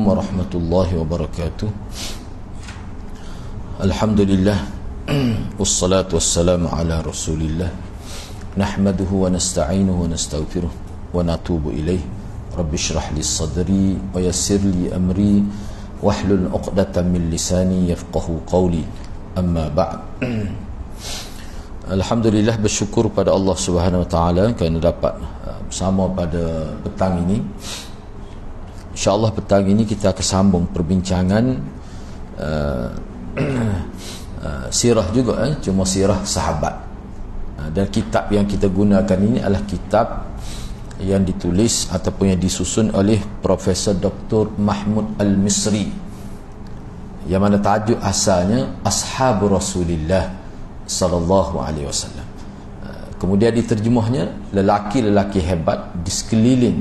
warahmatullahi wabarakatuh. Alhamdulillah wassalatu wassalamu ala rasulillah nahmaduhu wa nasta'inuhu wa nastaghfiruh wa natubu ilaih. Rabbi shrah li sadri wa yassir li amri wahlul 'uqdatam min lisani yafqahu qawli. Amma ba'd. Alhamdulillah, bersyukur pada Allah Subhanahu wa taala kerana dapat bersama pada petang ini. InsyaAllah petang ini kita akan sambung perbincangan sirah juga, cuma sirah sahabat. Dan kitab yang kita gunakan ini adalah kitab yang ditulis ataupun yang disusun oleh Profesor Dr. Mahmud Al-Misri, yang mana tajuk asalnya Ashabu Rasulillah sallallahu alaihi wasallam. Kemudian diterjemahnya lelaki-lelaki hebat di sekeliling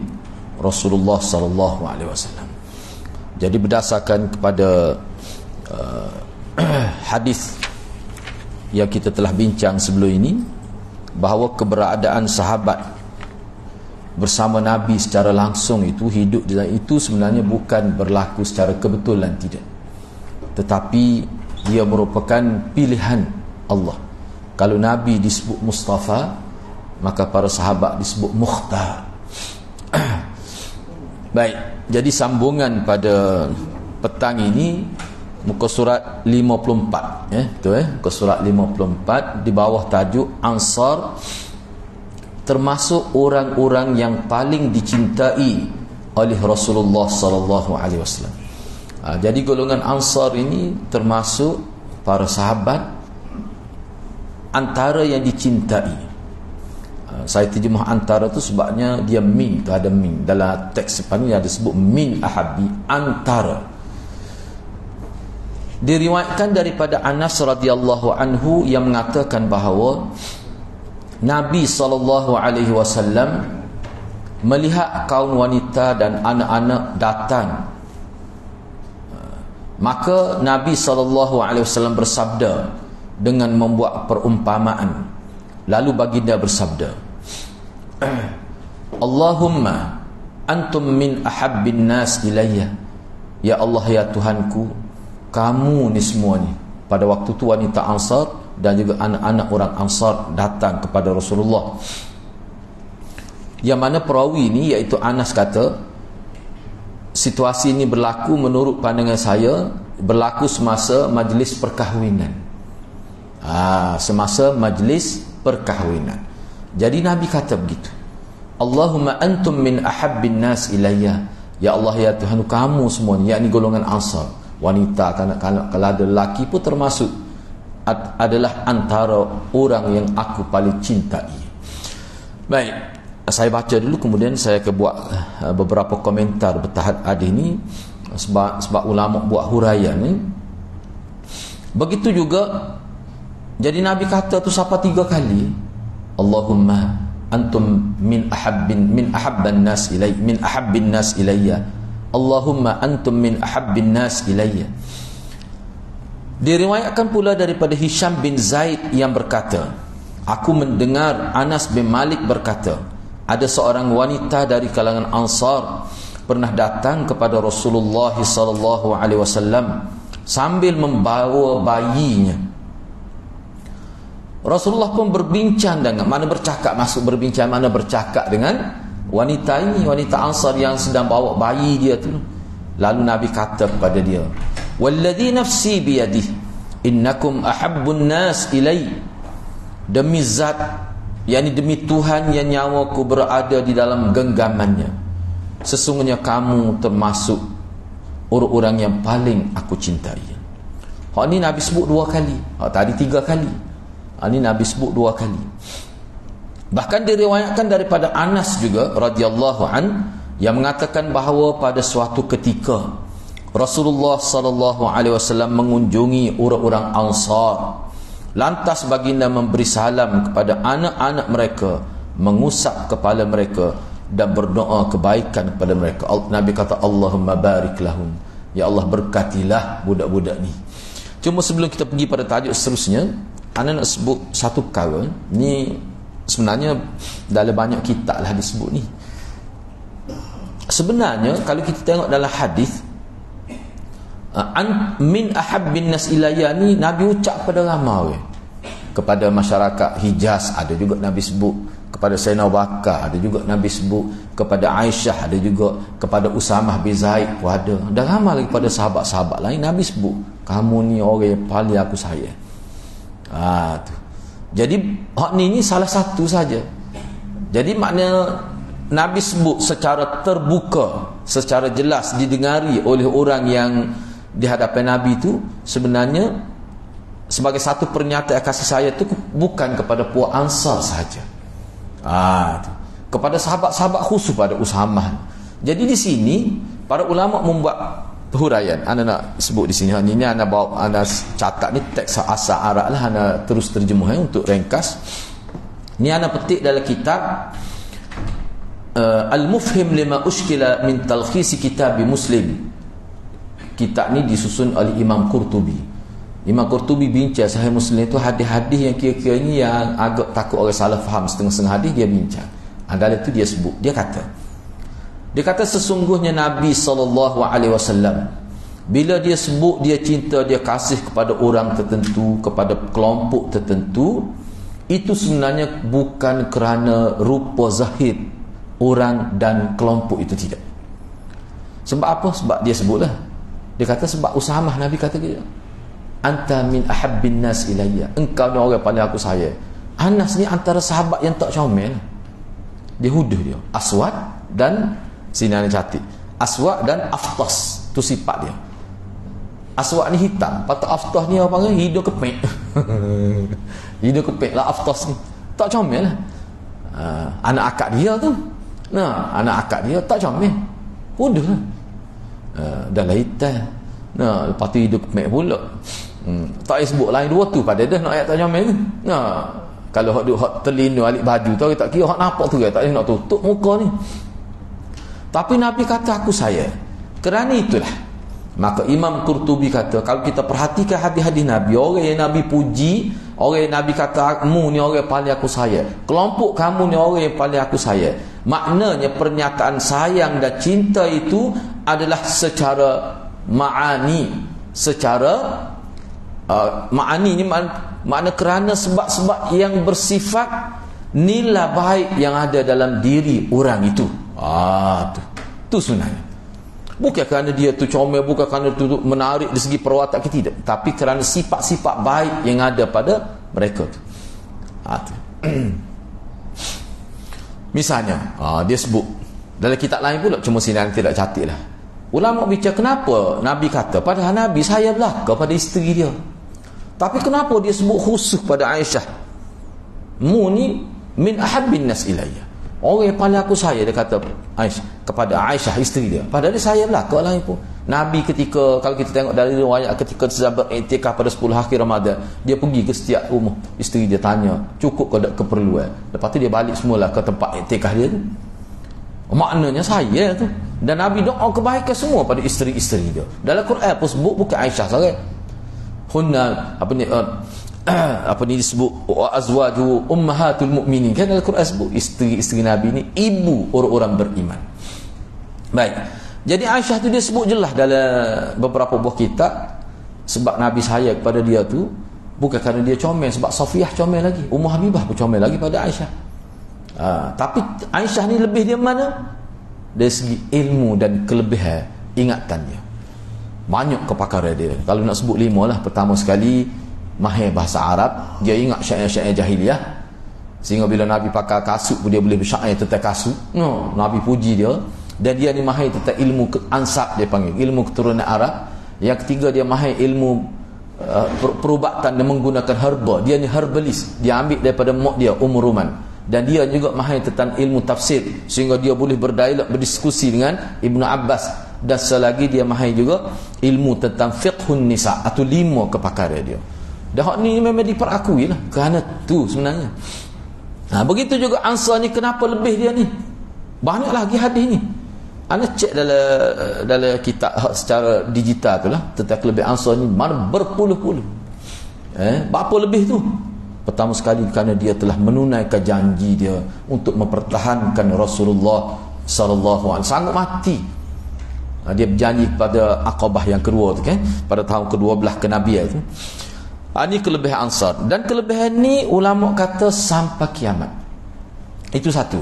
Rasulullah sallallahu alaihi wasallam. Jadi berdasarkan kepada hadis yang kita telah bincang sebelum ini, bahawa keberadaan sahabat bersama Nabi secara langsung itu, hidup dan itu sebenarnya bukan berlaku secara kebetulan, tidak, tetapi dia merupakan pilihan Allah. Kalau Nabi disebut Mustafa, maka para sahabat disebut Mukhtar. Baik, jadi sambungan pada petang ini muka surat 54, betul, muka surat 54 di bawah tajuk Ansar, termasuk orang-orang yang paling dicintai oleh Rasulullah sallallahu alaihi wasallam. Jadi golongan Ansar ini termasuk para sahabat antara yang dicintai. Saya terjemah antara tu sebabnya dia min, tu ada min dalam teks depan ni, ada sebut min ahabi, antara. Diriwayatkan daripada Anas radhiyallahu anhu yang mengatakan bahawa Nabi SAW melihat kaum wanita dan anak-anak datang. Maka Nabi SAW bersabda dengan membuat perumpamaan. Lalu baginda bersabda, Allahumma antum min ahabbin nas ilayya. Ya Allah, ya Tuhanku, kamu ni semua ni, pada waktu tu wanita Ansar dan juga anak-anak orang Ansar datang kepada Rasulullah. Yang mana perawi ni, iaitu Anas, kata situasi ini berlaku menurut pandangan saya berlaku semasa majlis perkahwinan. Semasa majlis perkahwinan. Jadi Nabi kata begitu, Allahumma antum min ahabbin nas ilayya. Ya Allah, ya Tuhan, kamu semua ni, yakni golongan Ansar, wanita, kanak-kanak, kalau ada lelaki pun termasuk, adalah antara orang yang aku paling cintai. Baik, saya baca dulu, kemudian saya akan buat beberapa komentar bertahap hadis ni, sebab ulama buat huraian ni. Begitu juga, jadi Nabi kata tu sampai 3 kali, Allahumma antum min ahabban nas ilayya. Allahumma antum min ahabbin nas ilayya. Diriwayatkan pula daripada Hisham bin Zaid yang berkata, aku mendengar Anas bin Malik berkata, ada seorang wanita dari kalangan Ansar pernah datang kepada Rasulullah sallallahu alaihi wasallam sambil membawa bayinya. Rasulullah pun berbincang dengan, mana bercakap dengan wanita ini, wanita Ansar yang sedang bawa bayi dia tu. Lalu Nabi kata kepada dia, walladhi nafsi biyadih innakum ahabbun nas ilai. Demi zat, yakni demi Tuhan yang nyawaku berada di dalam genggamannya, sesungguhnya kamu termasuk orang-orang yang paling aku cintai. Hak ni Nabi sebut 2 kali. Tadi 3 kali. Ini Nabi sebut 2 kali. Bahkan diriwayatkan daripada Anas juga radhiyallahu an, yang mengatakan bahawa pada suatu ketika Rasulullah sallallahu alaihi wasallam mengunjungi orang-orang Ansar. Lantas baginda memberi salam kepada anak-anak mereka, mengusap kepala mereka dan berdoa kebaikan kepada mereka. Nabi kata, Allahumma barik lahum. Ya Allah, berkatilah budak-budak ni. Cuma sebelum kita pergi pada tajuk seterusnya, Anda nak sebut satu perkara ni, sebenarnya dalam banyak kitab lah disebut ni. Sebenarnya kalau kita tengok dalam hadis, min ahabbin nas ilayya ni Nabi ucap pada ramai kepada masyarakat Hijaz, ada juga Nabi sebut kepada Sayyidina Abu Bakar, ada juga Nabi sebut kepada Aisyah, ada juga kepada Usamah bin Zaid pun ada, dan ramai lagi pada sahabat-sahabat lain Nabi sebut, kamu ni orang yang paling aku sayang. Tu. Jadi hak ni salah satu saja. Jadi makna Nabi sebut secara terbuka, secara jelas didengari oleh orang yang di hadapan Nabi itu, sebenarnya sebagai satu pernyataan kasih sayang itu bukan kepada puak Ansar saja. Kepada sahabat-sahabat khusus pada Usamah. Jadi di sini para ulama membuat huraian. Ana nak sebut di sini. Ini ana bawa, ana catat ni teks asal Arab lah, ana terus terjemuh untuk ringkas. Ni ana petik dalam kitab Al-Mufhim lima ushkila min talkhis kitab Muslim. Kitab ni disusun oleh Imam Qurtubi. Imam Qurtubi bincang Sahih Muslim itu hadis-hadis yang kira-kira ni yang agak takut orang salah faham setengah-setengah hadis, dia bincang. Dalam itu dia sebut, dia kata sesungguhnya Nabi SAW bila dia sebut dia cinta, dia kasih kepada orang tertentu, kepada kelompok tertentu, itu sebenarnya bukan kerana rupa zahir orang dan kelompok itu, tidak. Sebab apa? Sebab dia sebutlah, dia kata sebab Usamah, Nabi kata dia, anta min ahabbin nas ilayya, engkau ni orang paling aku sayang. Anas ni antara sahabat yang tak comel. Dia huduh dia Aswad dan sini ada catik, Aswad dan Aftas, tu sifat dia. Aswad ni hitam, patut Aftas ni apa panggil hidung kepek. Hidung kepek lah Aftas ni, tak comel lah. Anak akak dia tu, anak akak dia tak comel, huduh lah. Dah lah hitam, lepas tu hidung kepek pula. Tak payah sebut lain dua tu pada dah nak ayat tak comel tu. Kalau hak terlindung alik baju tu, tak kira hak nampak tu, tak boleh nak tutup muka ni. Tapi Nabi kata aku sayang. Kerana itulah, maka Imam Qurtubi kata, kalau kita perhatikan hadis-hadis Nabi, orang yang Nabi puji, orang yang Nabi kata kamu ni orang yang paling aku sayang, kelompok kamu ni orang yang paling aku sayang, maknanya pernyataan sayang dan cinta itu adalah secara ma'ani, secara ma'ani ni makna kerana sebab-sebab yang bersifat nilai baik yang ada dalam diri orang itu. Tu sebenarnya. Bukan kerana dia tu comel, bukan kerana tu menarik dari segi perwatakan, tidak, tapi kerana sifat-sifat baik yang ada pada mereka tu. Misalnya dia sebut dalam kitab lain pula, cuma sini yang tidak catik lah, ulama bicara kenapa Nabi kata, padahal Nabi saya belaka pada isteri dia, tapi kenapa dia sebut khusus pada Aisyah, mu ni min ahabbin nas ilayya, orang yang paling aku sayang, dia kata Aisyah, kepada Aisyah isteri dia, padahal dia sayang belaka lain pun. Nabi ketika, kalau kita tengok dari riwayat, ketika tersabat iktikaf pada 10 akhir Ramadan, dia pergi ke setiap rumah isteri dia, tanya cukup ke tak keperluan, lepas tu dia balik semula ke tempat iktikaf dia tu. Maknanya saya tu. Dan Nabi doa kebaikan semua pada isteri-isteri dia. Dalam Quran pun sebut bukan Aisyah saja. Hunna apa ni disebut azwaju ummahatul mukminin. Kan dalam Quran sebut isteri-isteri Nabi ni ibu orang-orang beriman. Baik. Jadi Aisyah tu dia sebut jelas dalam beberapa buah kitab, sebab Nabi sayang kepada dia tu bukan kerana dia comel, sebab Safiyah comel lagi, Ummu Habibah pun comel lagi pada Aisyah. Tapi Aisyah ni lebih dia mana? Dari segi ilmu dan kelebihan ingatannya, banyak kepakaran dia. Kalau nak sebut 5 lah, pertama sekali mahir bahasa Arab, dia ingat syair-syair jahiliah, sehingga bila Nabi pakai kasut pun dia boleh bersyair tentang kasut. Nabi puji dia. Dan dia ni mahir tentang ilmu ansab, dia panggil ilmu keturunan Arab. Yang ketiga, dia mahir ilmu perubatan dan menggunakan herba. Dia ni herbalist, dia ambil daripada mak dia Ummu Ruman. Dan dia juga mahir tentang ilmu tafsir, sehingga dia boleh berdialog, berdiskusi dengan Ibnu Abbas. Dan selagi dia mahir juga ilmu tentang fiqhun nisa, atau 5 kepakaran dia. Dan hak ni memang diperakui lah, kerana tu sebenarnya. Begitu juga Ansar ni, kenapa lebih dia ni? Banyak lagi hadis ni. Anda cek dalam kitab secara digital tu lah, tentang kelebihan Ansar ni mana berpuluh-puluh. Berapa lebih tu? Pertama sekali kerana dia telah menunaikan janji dia untuk mempertahankan Rasulullah sallallahu alaihi wasallam, sanggup mati Dia berjanji pada Aqabah yang kedua tu kan, pada tahun ke-12 kenabian itu. Ini kelebihan Ansar. Dan kelebihan ni ulama kata sampai kiamat. Itu satu.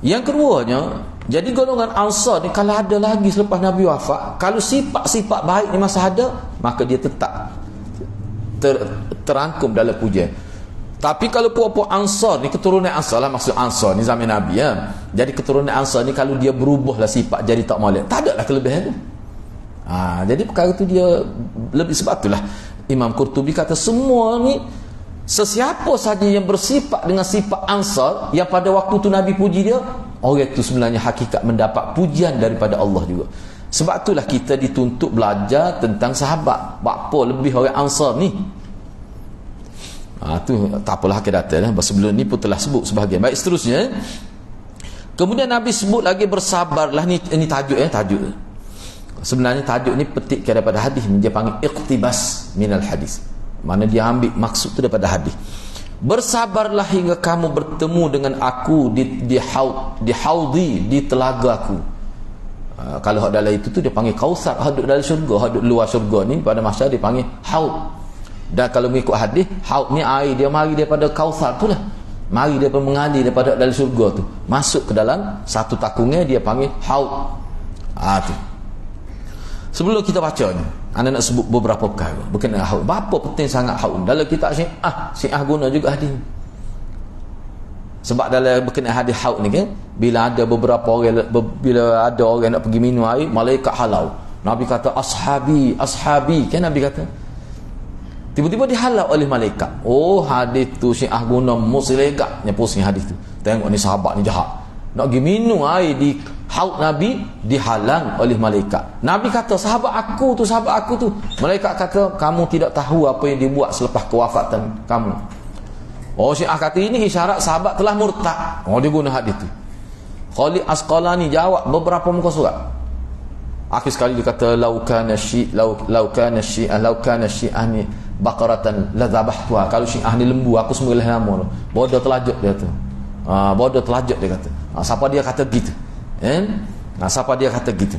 Yang keduanya, jadi golongan Ansar ni kalau ada lagi selepas Nabi wafat, kalau sifat-sifat baik ni masih ada, maka dia tetap terangkum dalam pujian. Tapi kalau puak-puak Ansar ni, keturunan Ansar lah, maksud Ansar ni zaman Nabi ya. Jadi keturunan Ansar ni kalau dia berubahlah sifat jadi tak molek, tak ada lah kelebihan tu. Jadi perkara tu dia lebih, sebab itulah Imam Qurtubi kata semua ni, sesiapa saja yang bersifat dengan sifat Ansar yang pada waktu tu Nabi puji dia, orang itu sebenarnya hakikat mendapat pujian daripada Allah juga. Sebab itulah kita dituntut belajar tentang sahabat. Apa lebih orang Ansar ni? Tu tak apalah akan datang lah. Sebelum ni pun telah sebut sebahagian. Baik, seterusnya. Kemudian Nabi sebut lagi bersabarlah. Ini tajuk tajuk. Sebenarnya tajuk ni petik daripada hadis. Dia panggil iqtibas minal hadis. Mana dia ambil maksud tu daripada hadis. Bersabarlah hingga kamu bertemu dengan aku di haudi, di telaga aku. Kalau hak dalam itu tu dia panggil Kautsar, hak dalam syurga, hak luar syurga ni pada masa dia panggil haud. Dan kalau mengikut hadis, haud ni air dia mari daripada Kautsar tu lah, mari daripada mengalir daripada dalam syurga tu, masuk ke dalam satu takungnya, dia panggil haud. Tu. Sebelum kita baca ni, anda nak sebut beberapa perkara berkenaan haud. Berapa penting sangat haud dalam kitab Syiah guna juga hadis. Sebab dalam berkenaan hadis haud ni kan, bila ada beberapa orang, bila ada orang nak pergi minum air, malaikat halau. Nabi kata ashabi kan, Nabi kata tiba-tiba dihalau oleh malaikat. Hadis tu Syiah guna musilegaknya pusing hadis tu. Tengok ni sahabat ni jahat, nak pergi minum air di haud Nabi, dihalang oleh malaikat. Nabi kata sahabat aku tu. Malaikat kata kamu tidak tahu apa yang dibuat selepas kewafatan kamu. Syiah kata ini isyarat sahabat telah murtad. Dia guna hadis tu. Khalid Asqalani jawab beberapa muka surat. Akhir sekali dia kata law kana syi'ah ni baqaratan la zabahtuha. Kalau Syiah ni lembu, aku sembelih nama tu. Bodoh telajut dia tu. Bodoh telajut dia kata. Siapa dia kata gitu? Siapa dia kata gitu?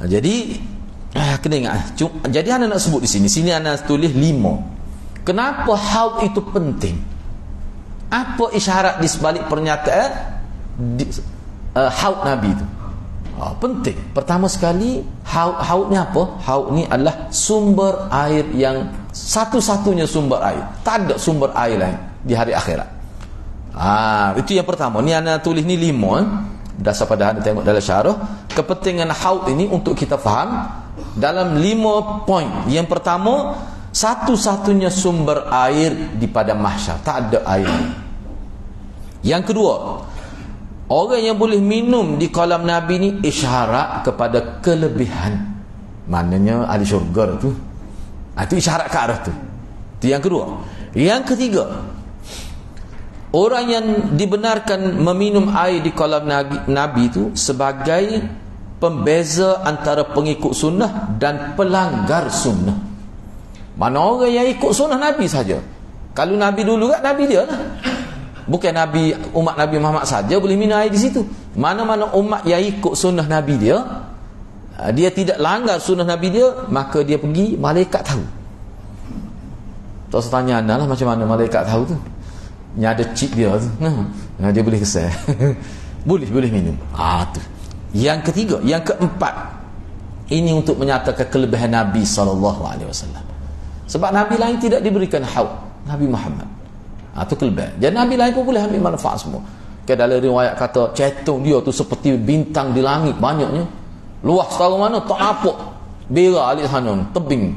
Jadi kena ingat. Jadi anda nak sebut di sini anda tulis 5. Kenapa haud itu penting? Apa isyarat di sebalik pernyataan haud Nabi itu? Penting. Pertama sekali, haud ni apa? Haud ni adalah sumber air yang satu-satunya sumber air. Tak ada sumber air lain di hari akhirat. Itu yang pertama. Ni anda tulis ni 5. Berdasar pada anda tengok dalam syarah. Kepentingan haud ini untuk kita faham dalam 5 poin. Yang pertama, satu-satunya sumber air di padang mahsyar. Tak ada air. Yang kedua, orang yang boleh minum di kolam Nabi ni isyarat kepada kelebihan. Maknanya ahli syurga tu. Itu isyarat ke arah tu. Itu yang kedua. Yang ketiga, orang yang dibenarkan meminum air di kolam Nabi itu sebagai pembeza antara pengikut sunnah dan pelanggar sunnah. Mana orang yang ikut sunnah Nabi saja. Kalau Nabi dulu kan Nabi dia lah. Bukan Nabi, umat Nabi Muhammad saja boleh minum air di situ. Mana-mana umat yang ikut sunnah Nabi dia, dia tidak langgar sunnah Nabi dia, maka dia pergi, malaikat tahu. Tak usah tanya anda lah macam mana malaikat tahu tu. Yang ada chip dia tu, dia boleh kesan. boleh minum. Tu. Yang ketiga, yang keempat, ini untuk menyatakan kelebihan Nabi SAW. Sebab Nabi lain tidak diberikan haud, Nabi Muhammad. Itu kelebihan. Jadi Nabi lain pun boleh ambil manfaat semua. Dalam riwayat kata cetung dia tu seperti bintang di langit banyaknya. Luas tahu mana tak nampak. Bera alik sana tebing.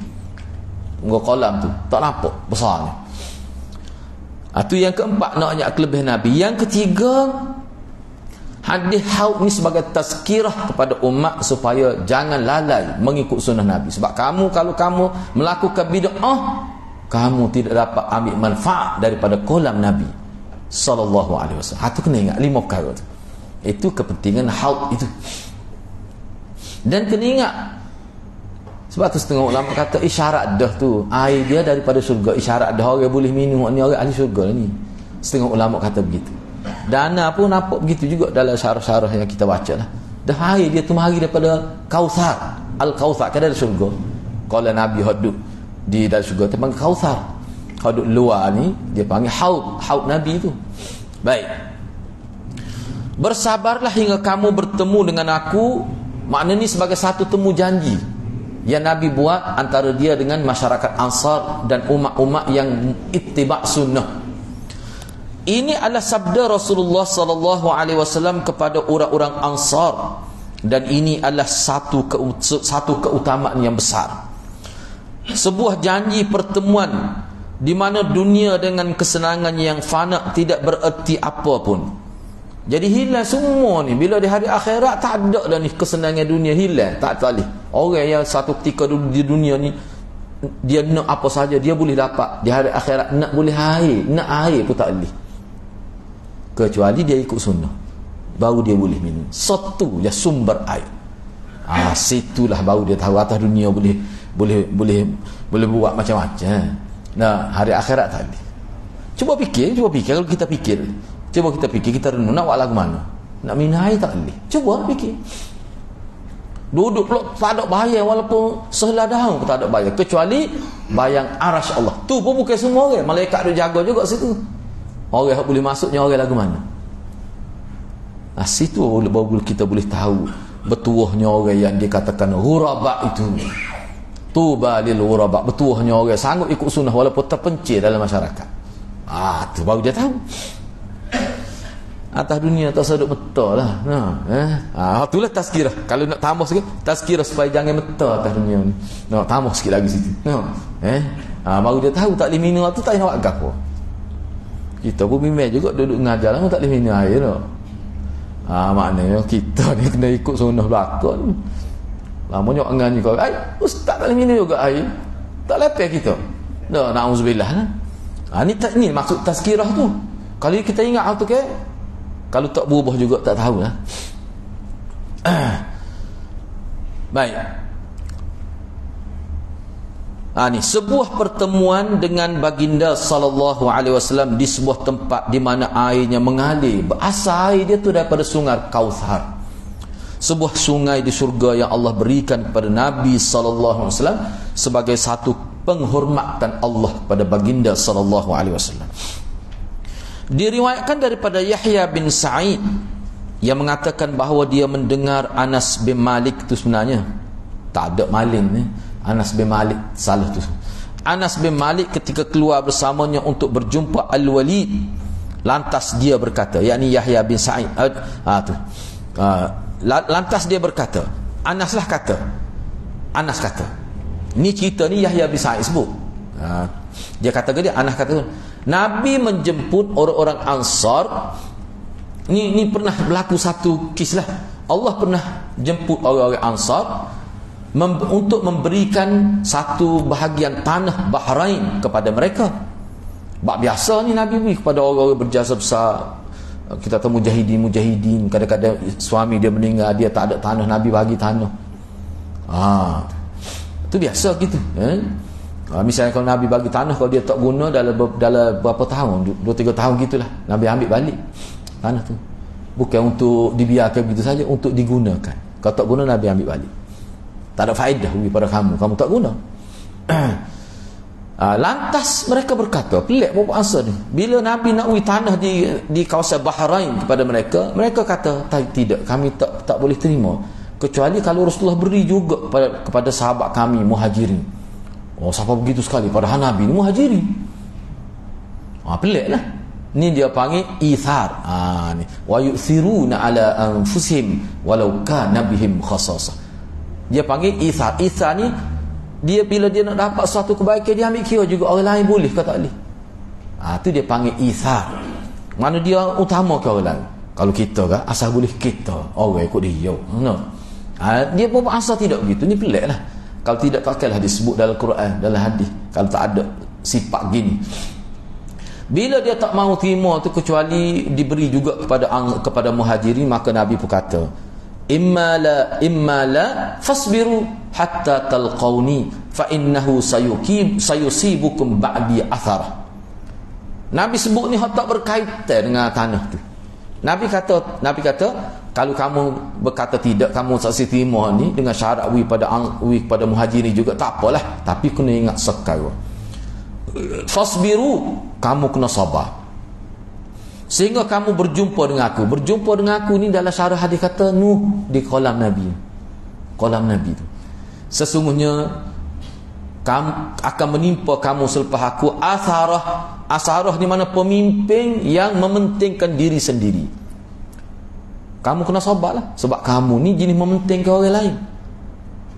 Muka kolam tu tak nampak besarnya. Itu yang keempat, naknya kelebihan Nabi. Yang ketiga, hadis haud ni sebagai tazkirah kepada umat supaya jangan lalai mengikut sunnah Nabi. Sebab kalau kamu melakukan bid'ah, kamu tidak dapat ambil manfaat daripada kolam Nabi sallallahu alaihi wasallam. Itu kena ingat 5 perkara tu. Itu kepentingan haud itu. Dan kena ingat, sebab tu setengah ulama kata isyarat dah tu air dia daripada syurga. Isyarat dah orang boleh minum ni orang ahli syurga ni. Setengah ulama kata begitu. Dana pun nampak begitu juga dalam syarah-syarah yang kita baca lah. Dah air dia tu mari daripada Kautsar. Al-Kautsar kan ada syurga. Kalau Nabi hadut di dalam syurga dia panggil Kautsar. Hadut luar ni dia panggil haud Nabi tu. Baik. Bersabarlah hingga kamu bertemu dengan aku. Makna ni sebagai satu temu janji yang Nabi buat antara dia dengan masyarakat Ansar dan umat-umat yang ittiba' sunnah. Ini adalah sabda Rasulullah sallallahu alaihi wasallam kepada orang-orang Ansar, dan ini adalah satu keutamaan yang besar. Sebuah janji pertemuan di mana dunia dengan kesenangan yang fana tidak bererti apa pun. Jadi hilang semua ni. Bila di hari akhirat tak ada dah ni kesenangan dunia, hilang, tak boleh. Orang yang satu ketika dulu di dunia ni dia nak apa saja dia boleh dapat, di hari akhirat nak boleh air, nak air pun tak boleh. Kecuali dia ikut sunnah, baru dia boleh minum. Satu je sumber air. Situlah baru dia tahu atas dunia boleh buat macam-macam. Nah, hari akhirat tak boleh. Cuba fikir kalau kita fikir. Cuba kita fikir, kita renung, nak buat lagu mana? Nak minum air tak boleh. Cuba fikir. Duduk pula tak ada bayar, walaupun sehelai daun pun tak ada bayar, kecuali bayang arasy Allah. Tu pun bukan semua orang. Malaikat dia jaga juga situ. Orang yang boleh masuknya orang lagu mana? Situ baru kita boleh tahu betuahnya orang yang dikatakan ghuraba itu. Tuba lil ghuraba. Betuahnya orang sanggup ikut sunnah walaupun terpencil dalam masyarakat. Tu baru dia tahu. Atas dunia tak sedut betul lah. Itulah tazkirah. Kalau nak tambah sikit, tazkirah supaya jangan betul atas dunia ni. Tambah sikit lagi situ. Baru dia tahu tak boleh minum tu, tak nak buat apa. Kita pun bimbang juga duduk mengajar lah, tak boleh minum air tak. Maknanya kita ni kena ikut sunnah belakang. Lamanya orang ni kau, ustaz tak boleh minum juga air. Tak lepas kita. Na'udzubillah lah. Ni maksud tazkirah tu. Kalau kita ingat tu ke, kalau tak berubah juga tak tahulah. Baik. Ni sebuah pertemuan dengan baginda sallallahu alaihi wasallam di sebuah tempat di mana airnya mengalir. Berasal air dia tu daripada sungai Kautsar. Sebuah sungai di syurga yang Allah berikan kepada Nabi sallallahu alaihi wasallam sebagai satu penghormatan Allah kepada baginda sallallahu alaihi wasallam. Diriwayatkan daripada Yahya bin Sa'id yang mengatakan bahawa dia mendengar Anas bin Malik tu sebenarnya tak ada maling ni. Anas bin Malik salah tu. Anas bin Malik ketika keluar bersamanya untuk berjumpa Al-Walid, lantas dia berkata, yakni Yahya bin Sa'id lantas dia berkata, Anas kata, ni cerita ni Yahya bin Sa'id sebut. Dia kata ke dia, Anas kata, Nabi menjemput orang-orang Ansar. Ni pernah berlaku satu kisah. Allah pernah jemput orang-orang Ansar untuk memberikan satu bahagian tanah Bahrain kepada mereka. Biasa ni Nabi beri kepada orang-orang berjasa besar. Kita tahu mujahidin, kadang-kadang suami dia meninggal, dia tak ada tanah, Nabi bagi tanah. Itu biasa gitu. Misalnya kalau Nabi bagi tanah, kalau dia tak guna dalam berapa tahun, 2-3 tahun gitulah, Nabi ambil balik tanah tu. Bukan untuk dibiarkan begitu saja, untuk digunakan. Kalau tak guna, Nabi ambil balik. Tak ada faedah kepada kamu tak guna. Lantas mereka berkata, pelik bapak Ansar ni, bila Nabi nak beri tanah di kawasan Bahrain kepada mereka kata, tidak, kami tak boleh terima, kecuali kalau Rasulullah beri juga kepada sahabat kami Muhajirin. Siapa begitu sekali, padahal Nabi ni Muhajirin. Pelik lah. Ni dia panggil ithar. Ni wa yu'thiruna ala anfusihim walau kana bihim khassasah. Dia panggil ithar. Ithar ni dia bila dia nak dapat satu kebaikan, dia ambil kira juga orang lain boleh ke tak boleh. Tu dia panggil ithar. Mana dia utama ke orang lain. Kalau kita kan asal boleh kita, orang ikut dia. Dia pun asal tidak begitu. Ni pelik lah. Kalau tidak, takkanlah disebut dalam Quran, dalam hadis. Kalau tak ada sifat gini. Bila dia tak mahu terima tu, kecuali diberi juga kepada Muhajirin, maka Nabi pun kata, imma la fasbiru hatta talqauni fa innahu sayusibukum ba'di atharah. Nabi sebut ni tak berkaitan dengan tanah tu. Nabi kata kalau kamu berkata tidak, kamu saksi terima ni dengan syarat pada muhajirin juga, tak apalah, tapi kena ingat sekarang. Fasbiru, kamu kena sabar sehingga kamu berjumpa dengan aku. Berjumpa dengan aku ni dalam syarah hadis kata Nuh di kolam Nabi. Kolam Nabi tu, sesungguhnya akan menimpa kamu selepas aku asarah di mana pemimpin yang mementingkan diri sendiri. Kamu kena sabarlah, sebab kamu ni jenis mementingkan orang lain.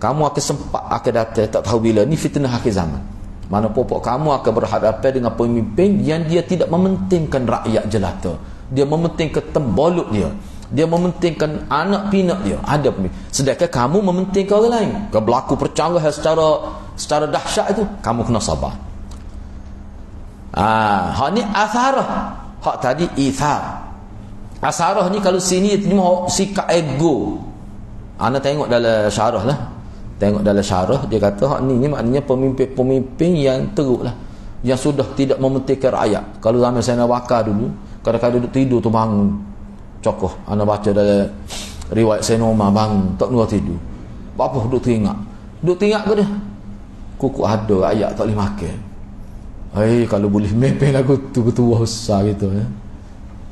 Kamu akan sempat akan datang, tak tahu bila, ni fitnah akhir zaman, mana pokok kamu akan berhadapan dengan pemimpin yang dia tidak mementingkan rakyat jelata, dia mementingkan tembalut dia mementingkan anak pinak dia. Ada pemimpin, sedangkan kamu mementingkan orang lain. Kalau berlaku percanggahan secara dahsyat itu, kamu kena sabar. Hak ni asarah, hak tadi ithar. Asarah ni kalau sini ni sikap ego. Ana tengok dalam syarah lah. Tengok dalam syarah dia kata hak ni maknanya pemimpin-pemimpin yang teruk lah, yang sudah tidak mementingkan rakyat. Kalau zaman Sayyidina Bakar dulu, kadang-kadang duduk tidur tu bangun cokoh. Ana baca dalam riwayat Sayyidina Umar, bangun tak nua tidur. Apa duduk teringat ke dia? Kuku ada rakyat tak boleh makan. Kalau boleh mepeng lagu tu betul besar gitu ya.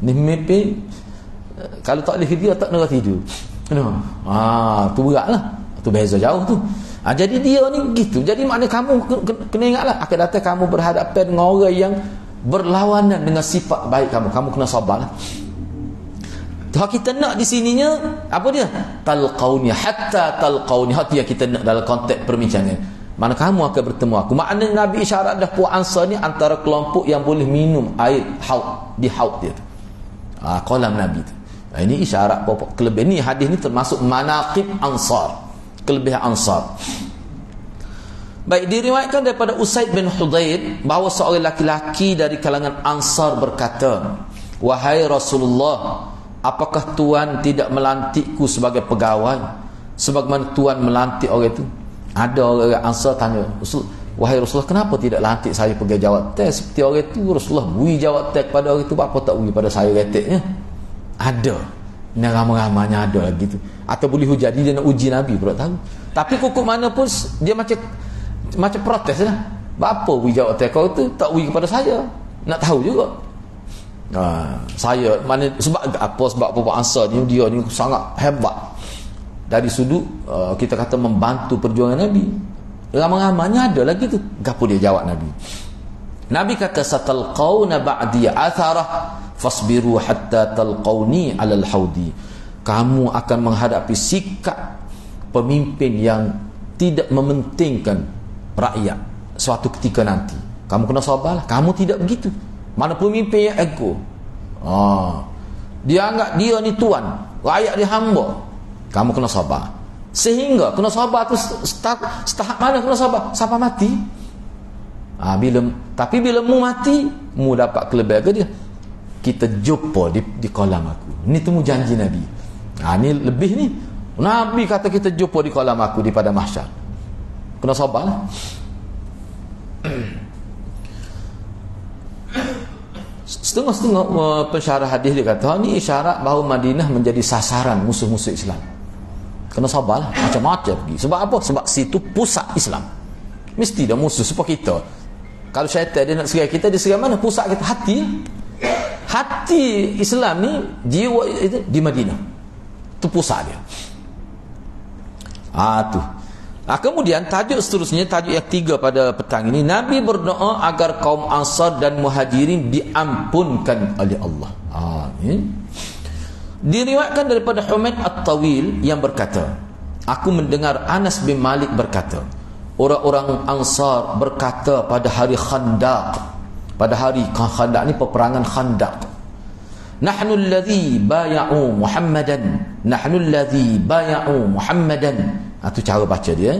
Ni mepeng kalau tak boleh dia tak nak tidur. Tu beratlah. Tu beza jauh tu. Jadi dia ni gitu. Jadi maknanya kamu kena ingatlah, akan datang kamu berhadapan dengan orang yang berlawanan dengan sifat baik kamu. Kamu kena sabarlah. Hak kita nak di sininya apa dia? Talqauni hatta talqauni. Hak yang kita nak dalam konteks perbincangan. Mana kamu akan bertemu aku. Maknanya Nabi isyarat dah puak Ansar ni antara kelompok yang boleh minum air haud, di haud dia tu. Kolam Nabi tu. Ini isyarat pokok kelebihan ni. Hadis ni termasuk manaqib Ansar, kelebihan Ansar. Baik, diriwayatkan daripada Usaid bin Hudayr bahawa seorang laki-laki dari kalangan Ansar berkata, wahai Rasulullah, apakah Tuan tidak melantikku sebagai pegawai sebagaimana Tuan melantik orang itu? Ada orang Ansar tanya, wahai Rasulullah, kenapa tidak lantik saya pergi jawab tes seperti orang itu? Rasulullah beri jawab tes pada orang itu, apa tak beri pada saya reteknya? Ada. Ini ramai-ramainya ada lagi tu. Atau boleh jadi dia nak uji Nabi pula tahu. Tapi kukuk mana pun dia macam protes lah. Apa beri jawab tes kau tu tak beri kepada saya? Nak tahu juga. Saya mana sebab Bapak Ansar ni dia ni sangat hebat dari sudut kita kata membantu perjuangan Nabi. Ramai-ramainya ada lagi tu. Gapo dia jawab Nabi? Nabi kata satalqauna ba'di atharah fasbiru hatta talqauni 'alal haudi. Kamu akan menghadapi sikap pemimpin yang tidak mementingkan rakyat suatu ketika nanti. Kamu kena sabarlah. Kamu tidak begitu. Mana pemimpin yang ego. Dia anggap dia ni tuan, rakyat dia hamba. Kamu kena sabar. Sehingga kena sabar tu setahap mana kena sabar? Sampai mati. Tapi bila mu mati, mu dapat kelebihan ke dia? Kita jumpa di kolam aku. Ni temu janji Nabi. Ni lebih ni. Nabi kata kita jumpa di kolam aku di pada mahsyar. Kena sabarlah. Setengah-setengah pensyarah hadis dia kata ni isyarat bahawa Madinah menjadi sasaran musuh-musuh Islam. Kena sabarlah, macam-macam pergi. Sebab apa? Sebab situ pusat Islam. Mesti dah musuh sebab kita. Kalau syaitan dia nak serang kita, dia serang mana? Pusat kita, hati. Hati Islam ni, jiwa itu di Madinah. Itu pusat dia. Tu. Kemudian tajuk seterusnya, tajuk yang 3 pada petang ini, Nabi berdoa agar kaum Ansar dan Muhajirin diampunkan oleh Allah. Diriwayatkan daripada Humaid At-Tawil yang berkata, aku mendengar Anas bin Malik berkata, orang-orang Ansar berkata pada hari Khandaq. Pada hari Khandaq ni peperangan Khandaq. Nahnu alladhi baya'u Muhammadan. Nahnu alladhi baya'u Muhammadan. Itu cara baca dia.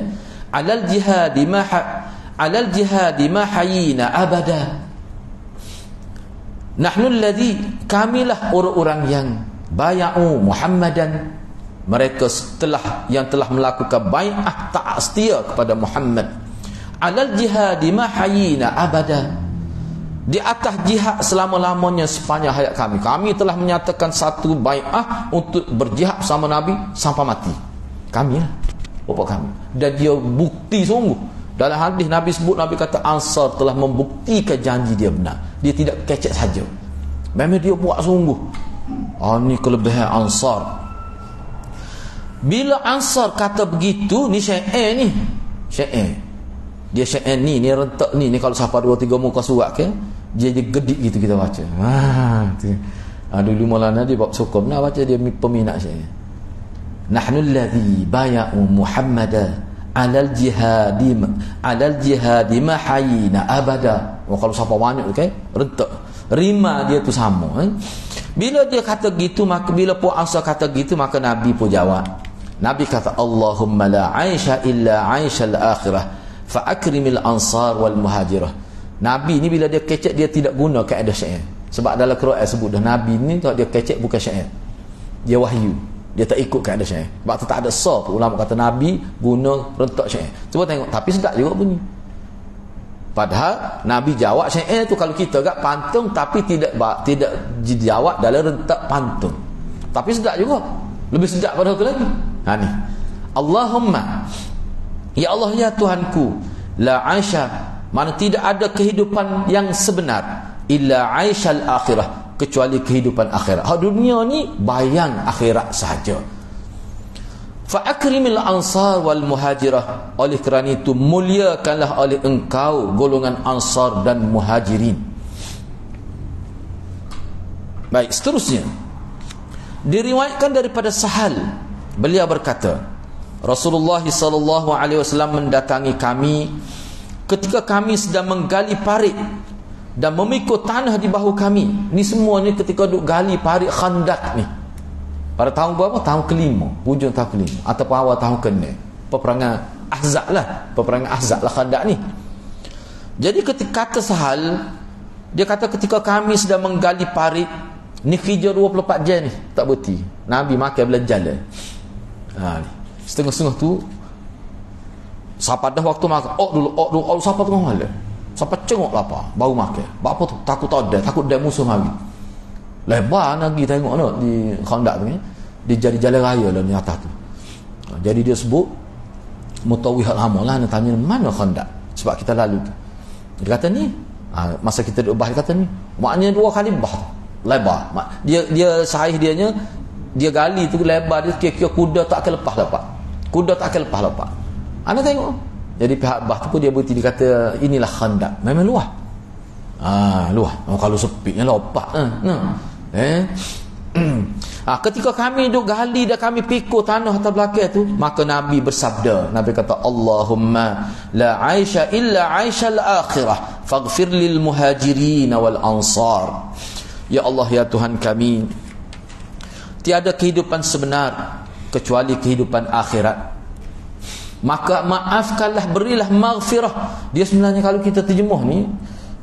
Alal jihadi ma hayina abada. Nahnu alladhi, kamilah orang-orang yang baya'u Muhammadan, mereka yang telah melakukan bai'ah taat setia kepada Muhammad. Alal jihadi ma hayina abada, di atas jihad selama-lamanya sepanjang hayat kami. Kami telah menyatakan satu bai'ah untuk berjihad sama Nabi sampai mati. Kami lah, bapa kami. Dan dia bukti sungguh. Dalam hadis Nabi sebut, Nabi kata Ansar telah membuktikan janji dia benar. Dia tidak kecek saja. Memang dia buat sungguh. Ini kelebihan Ansar. Bila Ansar kata begitu, ni syair ni. Syair. Dia syair ni rentak ni kalau siapa 2-3 muka surat ke, dia gedik gitu kita baca. Dulu Maulana dia buat sokong nak baca, dia peminat syair. Nahnu alladhi baya'u Muhammada alal jihadi ma hayina abada. Kalau siapa banyak okay? Rentak. Rima dia tu sama. Bila dia kata gitu, maka bila Puan Ansar kata gitu, maka Nabi pun jawab. Nabi kata Allahumma la aisha illa aisha al-akhirah fa akrimil ansar wal muhajirah. Nabi ni bila dia kecek, dia tidak guna kaedah syair. Sebab dalam Quran sebut dah Nabi ni kalau dia kecek bukan syair. Dia wahyu. Dia tak ikut kaedah syair. Sebab tu tak ada sah ulama kata Nabi guna rentak syair. Cuba tengok, tapi sedap juga bunyi. Padahal Nabi jawab syair tu kalau kita agak pantun, tapi tidak dijawab dalam rentak pantun. Tapi sedap juga. Lebih sedap pada tu lagi. Ni. Allahumma, ya Allah ya Tuhanku, la aisha, mana tidak ada kehidupan yang sebenar illa aishal akhirah, kecuali kehidupan akhirat. Dunia ni bayang akhirat sahaja. Fa akrimil ansar wal muhajirah, oleh kerana itu muliakanlah oleh engkau golongan ansar dan muhajirin. Baik, seterusnya diriwayatkan daripada Sahal, beliau berkata Rasulullah SAW mendatangi kami ketika kami sedang menggali parit dan memikul tanah di bahu kami. Ni semua ni ketika duk gali parit Khandak ni. Pada tahun berapa? Tahun kelima, hujung tahun kelima ataupun awal tahun ke-6. Peperangan Ahzab lah Khandak ni. Jadi ketika kata Sahal, dia kata ketika kami sedang menggali parit ni, kerja 24 jam ni tak berhenti. Nabi makan belajar ni. Setengah-setengah tu siapa dah waktu makan dulu siapa tengah malam, siapa cengok lapar baru makan. Apa tu? Takut ada musuh mari. Lebar lagi tengok nak di Khandak tu ni. Dia jadi jalan raya lah ni atas tu. Jadi dia sebut mutawihat lama lah, nak tanya mana Khandak, sebab kita lalu tu. Dia kata ni masa kita duduk bahas, dia kata ni maknanya 2 kali bah lebar. Dia sahih dianya, dia gali tu lebar dia kira-kira kuda tak akan lepas lepas. Anda tengok. Jadi pihak bah tu pun dia berhenti, dia kata inilah Khandak. Memang luas. Luas. Kalau sepi lopak. Ketika kami duduk gali dan kami pikul tanah atas belakang tu, maka Nabi bersabda, Nabi kata Allahumma la aisha illa aisha al-akhirah faghfir lil muhajirin wal ansar. Ya Allah ya Tuhan kami, tiada kehidupan sebenar kecuali kehidupan akhirat, maka maafkanlah, berilah maghfirah. Dia sebenarnya kalau kita terjemuh ni,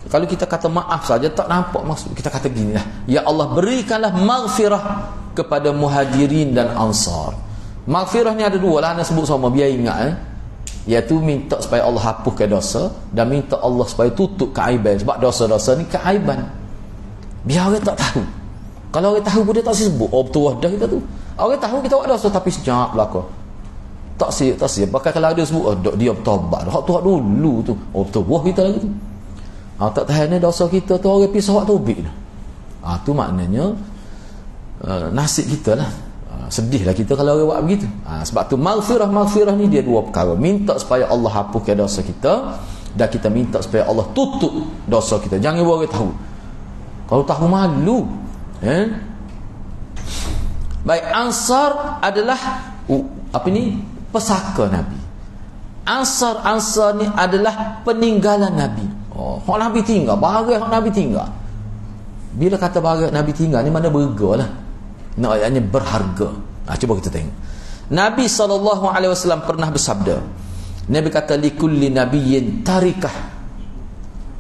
kalau kita kata maaf saja tak nampak maksud. Kita kata gini lah, ya Allah berikanlah maghfirah kepada muhajirin dan ansar. Maghfirah ni ada 2 lah, anda sebut sama biar ingat iaitu minta supaya Allah hapuskan dosa dan minta Allah supaya tutup keaiban. Sebab dosa-dosa ni keaiban, biar orang tak tahu. Kalau orang tahu pun dia tak sebut betul dah kita tu. Orang tahu kita buat dosa tapi sejak belaka tak siap. Bahkan kalau ada sebut dia bertaubat hak tu dulu tu, betul wah kita lagi tu. Tak tahan dosa kita tu, orang pisah waktu tubik dah. Tu maknanya nasib kita lah. Sedihlah kita kalau orang buat begitu. Sebab tu maghfirah ni dia 2 perkara. Minta supaya Allah hapuskan dosa kita, dan kita minta supaya Allah tutup dosa kita. Jangan orang tahu. Kalau tahu malu. Baik, Ansar adalah pesaka Nabi. Ansar ni adalah peninggalan Nabi. Hak Nabi tinggal, barang hak Nabi tinggal. Bila kata barang Nabi tinggal ni mana berharga lah. Nak ayatnya berharga. Cuba kita tengok. Nabi SAW pernah bersabda. Nabi kata likulli nabiyyin tarikah,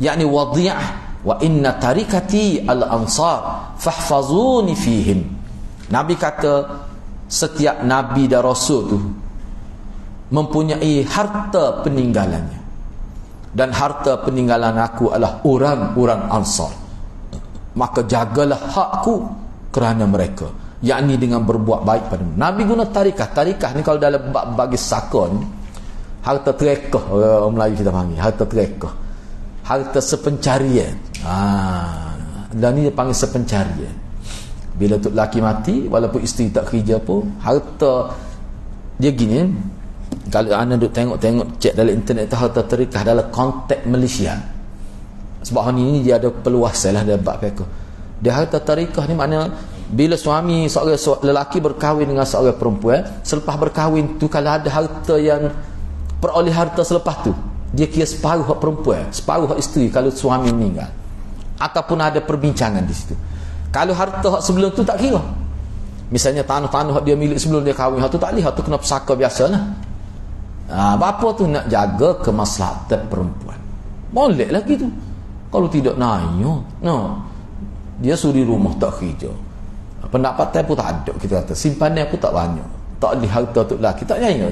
yakni wadhi'ah, wa inna tarikati al-ansar fahfazuni fihim. Nabi kata setiap nabi dan rasul tu mempunyai harta peninggalannya. dan harta peninggalan aku adalah orang-orang Ansar. Maka jagalah hakku kerana mereka, yakni dengan berbuat baik pada Nabi. Guna tarikah. Tarikah ni kalau dalam bagi saka ni, harta terekah, orang Melayu kita panggil harta terekah, harta sepencarian. Dan ni dia panggil sepencarian. Bila tok laki mati, walaupun isteri tak kerja pun, harta dia gini. Kalau anda duk tengok cek dalam internet tu, harta terikah dalam konteks Malaysia. Sebab hari ni dia ada peluasan lah, dia bab fiqh. Dia harta terikah ni makna bila suami seorang lelaki berkahwin dengan seorang perempuan, selepas berkahwin tu kalau ada harta yang peroleh harta selepas tu, dia kira separuh hak perempuan, separuh hak isteri kalau suami meninggal. Ataupun ada perbincangan di situ. Kalau harta hak sebelum tu tak kira. Misalnya tanah-tanah hak dia milik sebelum dia kahwin, hak tu tak lihat, tu kena pesaka biasalah. Bapa tu nak jaga kemaslahatan perempuan. Boleh lagi tu. Kalau tidak nanya, dia suri rumah tak kerja. Pendapatan pun tak ada, kita kata. Simpanan pun tak banyak. Tak ada harta tu lelaki, tak nanya.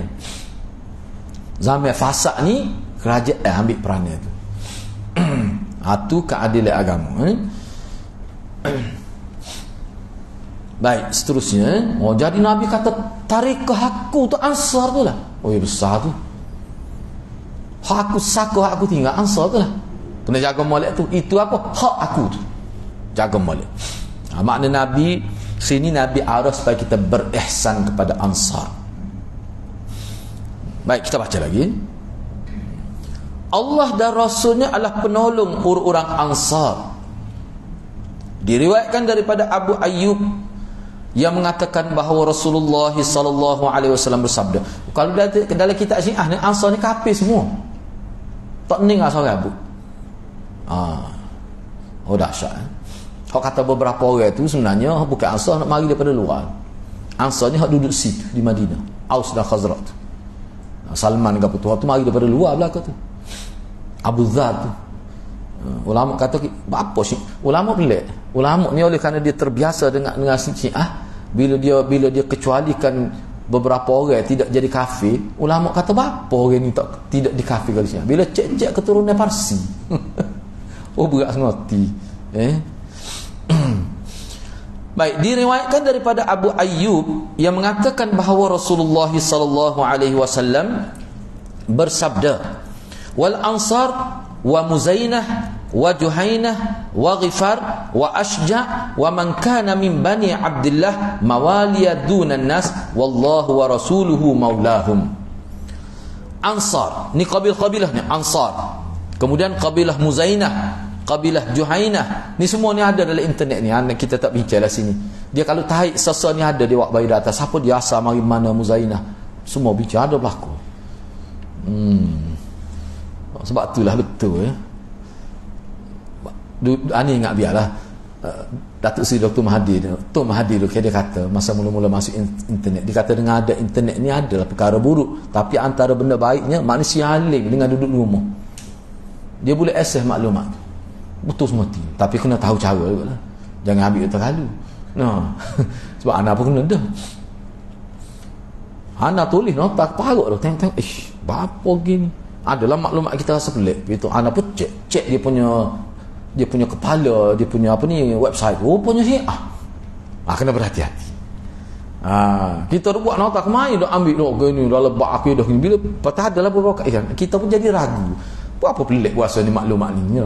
Zaman fasad ni, kerajaan ambil peranan tu. Itu keadilan agama. Baik, seterusnya. Jadi Nabi kata, tarikah aku tu Ansar tu lah. Oh ya, besar tu. Hak aku saka, hak aku tinggal Ansar tu lah. Kena jaga molek tu. Itu apa? Hak aku tu. Jaga molek. Makna Nabi sini, Nabi arah supaya kita berihsan kepada Ansar. Baik, kita baca lagi. Allah dan Rasulnya adalah penolong orang-orang Ansar. Diriwayatkan daripada Abu Ayyub yang mengatakan bahawa Rasulullah sallallahu alaihi wasallam bersabda. Kalau dalam kitab Syiah ni, Ansar ni kafir semua. Tak meninggal seorang Abu. Dahsyat. Hak kata beberapa orang tu sebenarnya bukan Ansar, nak mari daripada luar. Ansar ni hak duduk situ di Madinah, Aus dan Khazraj tu. Salman ke apa tu mari daripada luar belaka tu. Abu Dzar tu. Ulama kata apa sih? Ulama pelik. Ulama ni oleh kerana dia terbiasa dengan Syiah, bila dia kecualikan beberapa orang tidak jadi kafir, ulama kata apa orang ni tidak dikafirkan Syiah. Bila cek keturunan Parsi. Berat senoti. Baik, diriwayatkan daripada Abu Ayyub yang mengatakan bahawa Rasulullah sallallahu alaihi wasallam bersabda, wal ansar wa Muzainah wa Juhainah wa Ghifar wa Ashja' wa man kana min bani Abdullah mawaliya dunan nas wallahu wa rasuluhu maulahum. Ansar ni kabilah ni Ansar, kemudian kabilah Muzainah, kabilah Juhainah, ni semua ni ada dalam internet ni. Kita tak bincang lah sini. Dia kalau tarik sasa ni ada di wak bayi data, siapa dia asal mari mana Muzainah, semua bincang ada berlaku. Sebab itulah betul Ani ingat biarlah Datuk Seri Dr. Mahathir tu dia kata masa mula-mula masuk internet, dia kata dengan ada internet ni adalah perkara buruk, tapi antara benda baiknya manusia alim dengan duduk di rumah, dia boleh akses maklumat betul semua tu, tapi kena tahu cara juga lah. Jangan ambil terlalu sebab anak pun kena dah. Anak tulis nota parut tu, tengok apa gini. Adalah maklumat kita rasa pelik. Itu anak pun cek dia punya kepala, dia punya apa ni, website. Rupanya Syiah. Kena berhati-hati. Kita buat nota kemain dah ambil dah gini, dah lebak aku dah gini. Bila patah adalah beberapa kita pun jadi ragu. Apa pelik puasa ni maklumat ni.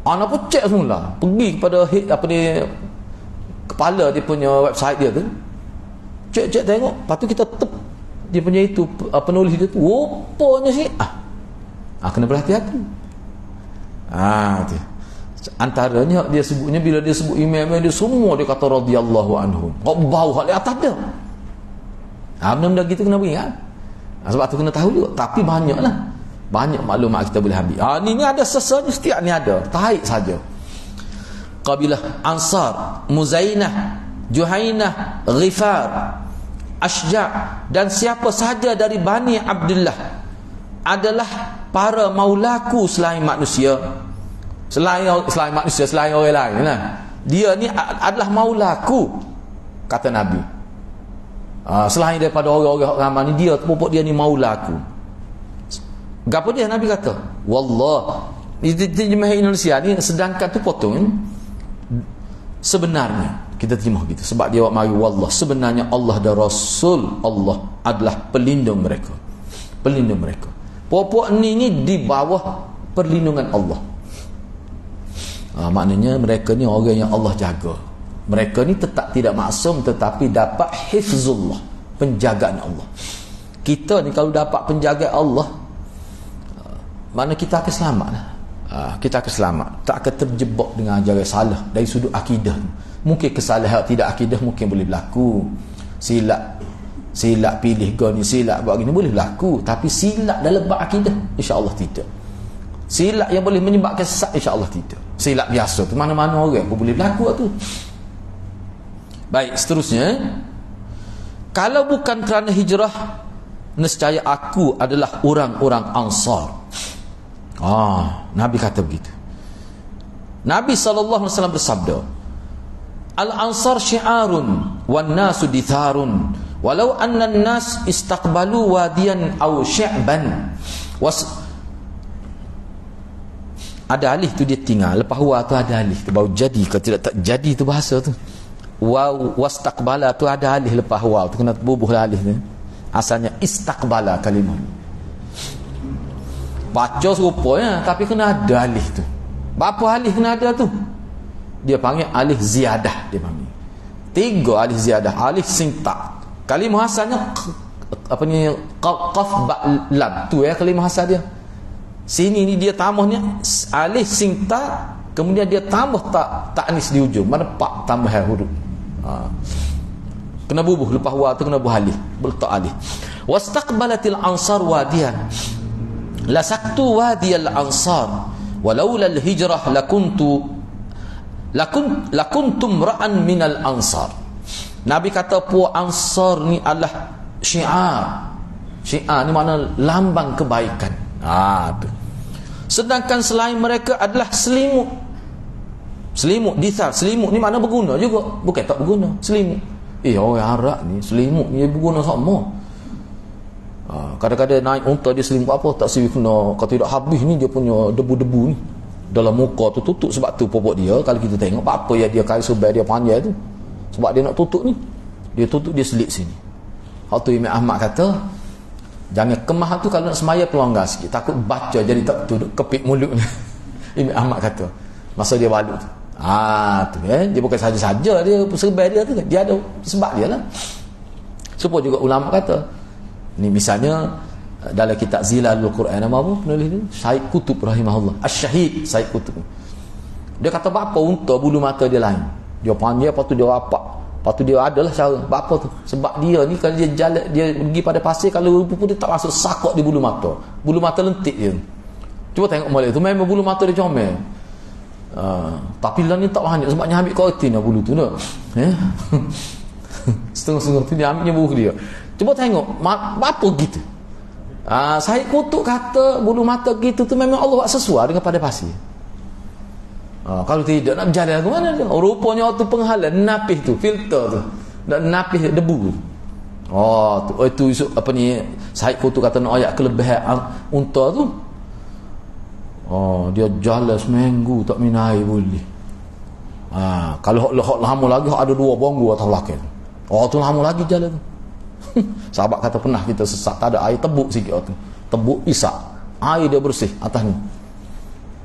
Anak pun cek semula. Pergi kepada apa ni, kepala dia punya website dia tu. Cek tengok. Lepas tu kita dia punya itu penulis dia tu rupanya Syiah. Kena berhati-hati. Tu. Antaranya dia sebutnya, bila dia sebut imam dia semua dia kata radhiyallahu anhu. Bau hak di atas dia. Benda-benda gitu kena ingat. Sebab tu kena tahu juga. Tapi banyaklah. Banyak maklumat kita boleh ambil. Ni ada sesanya, setiap ni ada. Tarik saja. Kabilah Ansar, Muzainah, Juhainah, Ghifar, Ashja' dan siapa sahaja dari Bani Abdullah adalah para maulaku selain manusia. Selain manusia, selain orang lain lah. Dia ni adalah maulaku, kata Nabi. Selain daripada orang-orang ramai ni, dia pupuk dia ni maulaku. Gapo dia Nabi kata? Wallah. Itu terjemah Indonesia ni, sedangkan tu potong sebenarnya. Kita terjemah gitu. Sebab dia mari wallah. Sebenarnya Allah dan Rasul Allah adalah pelindung mereka. Pelindung mereka. Puak-puak ni di bawah perlindungan Allah. Maknanya mereka ni orang yang Allah jaga. Mereka ni tetap tidak maksum, tetapi dapat hifzullah, penjagaan Allah. Kita ni kalau dapat penjagaan Allah, mana kita akan selamat lah. Kita akan selamat, tak akan terjebak dengan ajaran salah dari sudut akidah. Mungkin kesalahan tidak akidah mungkin boleh berlaku. Silap pilih gini, silap buat gini boleh berlaku, tapi silap dalam bab akidah insya-Allah tidak. Silap yang boleh menyebabkan sesat insya-Allah tidak. Silap biasa tu mana-mana orang pun boleh berlaku tu. Baik, seterusnya, kalau bukan kerana hijrah, nescaya aku adalah orang-orang Ansar. Nabi kata begitu. Nabi SAW bersabda, Al-Ansar syi'arun wan nasu ditharun walau anna an-nas istaqbalu wadiyan aw syi'ban ada alih tu dia tinggal, lepas wa tu ada alih tu baru jadi. Kalau tidak tak jadi tu bahasa tu. Wastaqbala tu ada alih, lepas wa tu kena bubuh alih tu. Asalnya istaqbala kalimah. Baca serupanya tapi kena ada alih tu. Berapa alih kena ada tu? Dia panggil alih ziyadah, dia panggil. 3 alih ziyadah, alih sintak. Kalimah asalnya apa ni, qaf ba lam tu ya kalimah asal dia. Sini ni dia tambahnya alih sintak, kemudian dia tambah ta'nis di ujung. Mana pak tambah huruf. Kena bubuh, lepas wa tu kena bubuh alih, berletak alih. Wastaqbalatil ansar wadiyan la saktu wadiyal ansar walaula al hijrah lakuntum ra'an minal ansar. Nabi kata puak ansar ni adalah syiar. Syiar ni makna lambang kebaikan. Tu. Sedangkan selain mereka adalah selimut. Selimut, dithar. Selimut ni makna berguna juga, bukan tak berguna. Selimut. Orang Arab ni selimut ni berguna sama. Kadang-kadang naik unta dia selimut apa tak sih kena, kalau tidak habis ni dia punya debu-debu ni dalam muka tu tutup. Sebab tu popok dia kalau kita tengok apa ya dia kali subai dia panjang tu, sebab dia nak tutup ni, dia tutup, dia selit sini. Hak tu Imam Ahmad kata jangan kemah tu kalau nak semaya pelonggar sikit, takut baca jadi tak betul kepit mulut ni. Imam Ahmad kata masa dia balut tu. Dia bukan saja-saja dia serbai dia tu, dia ada sebab dia lah. Supaya juga ulama kata ni, misalnya dalam kitab Zilalul Quran, nama apa penulis ni? Syahid Qutb rahimahullah. Asy-Syahid Syahid Qutb. Dia kata apa unta bulu mata dia lain. Dia panjang, lepas tu dia rapat. Lepas tu dia adalah cara. Apa tu? Sebab dia ni kalau dia jalan, dia pergi pada pasir, kalau rupa dia tak masuk sakok di bulu mata. Bulu mata lentik dia. Cuba tengok molek tu, memang bulu mata dia comel. Tapi lah ni tak banyak sebabnya ambil korotin bulu tu dah. Setengah-setengah tu dia ambilnya bulu dia. Cuba tengok apa gitu. Syahid Qutb kata bulu mata gitu tu memang Allah buat sesuai dengan pada pasir. Kalau tidak nak berjalan ke mana dia? Rupanya waktu penghalang napih tu, filter tu, nak napih debu. Itu apa ni, Syahid Qutb kata nak ayat kelebihan unta tu. Dia jalan seminggu tak minum air boleh. Kalau hak lama lagi ada 2 bonggu atas belakang. Tu lama lagi jalan tu. Sahabat kata pernah kita sesat, tak ada air, tebuk sikit tu. Tebuk isak. Air dia bersih atas ni.